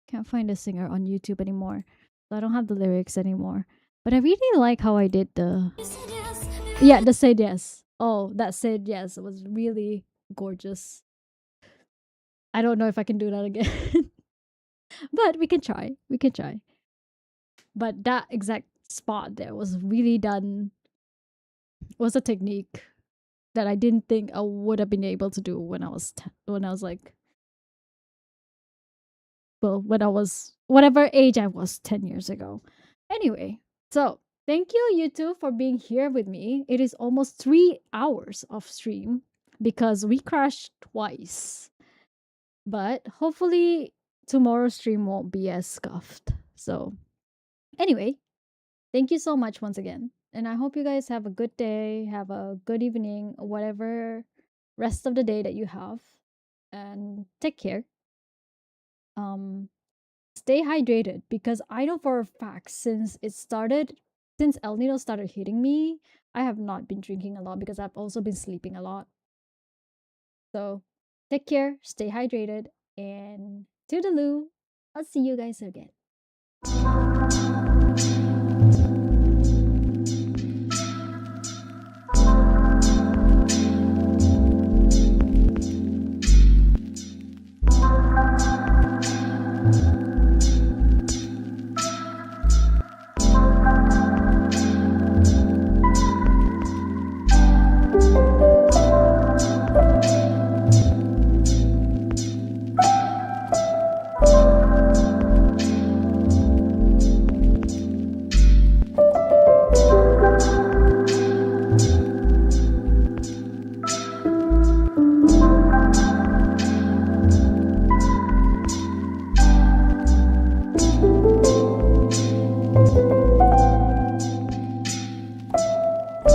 Speaker 1: the singer on YouTube anymore, so I don't have the lyrics anymore. But I really like how I did the said yes. Oh, that said yes. It was really gorgeous. I don't know if I can do that again. But we can try. But that exact spot there was really done. Was a technique that I didn't think I would have been able to do when I was whatever age I was 10 years ago. Anyway, so thank you two for being here with me. It is almost 3 hours of stream because we crashed twice. But hopefully tomorrow's stream won't be as scuffed. So anyway, thank you so much once again. And I hope you guys have a good day, have a good evening, whatever rest of the day that you have. And take care. Stay hydrated because I know for a fact since El Nino started hitting me, I have not been drinking a lot because I've also been sleeping a lot. So take care, stay hydrated, and toodaloo. I'll see you guys again.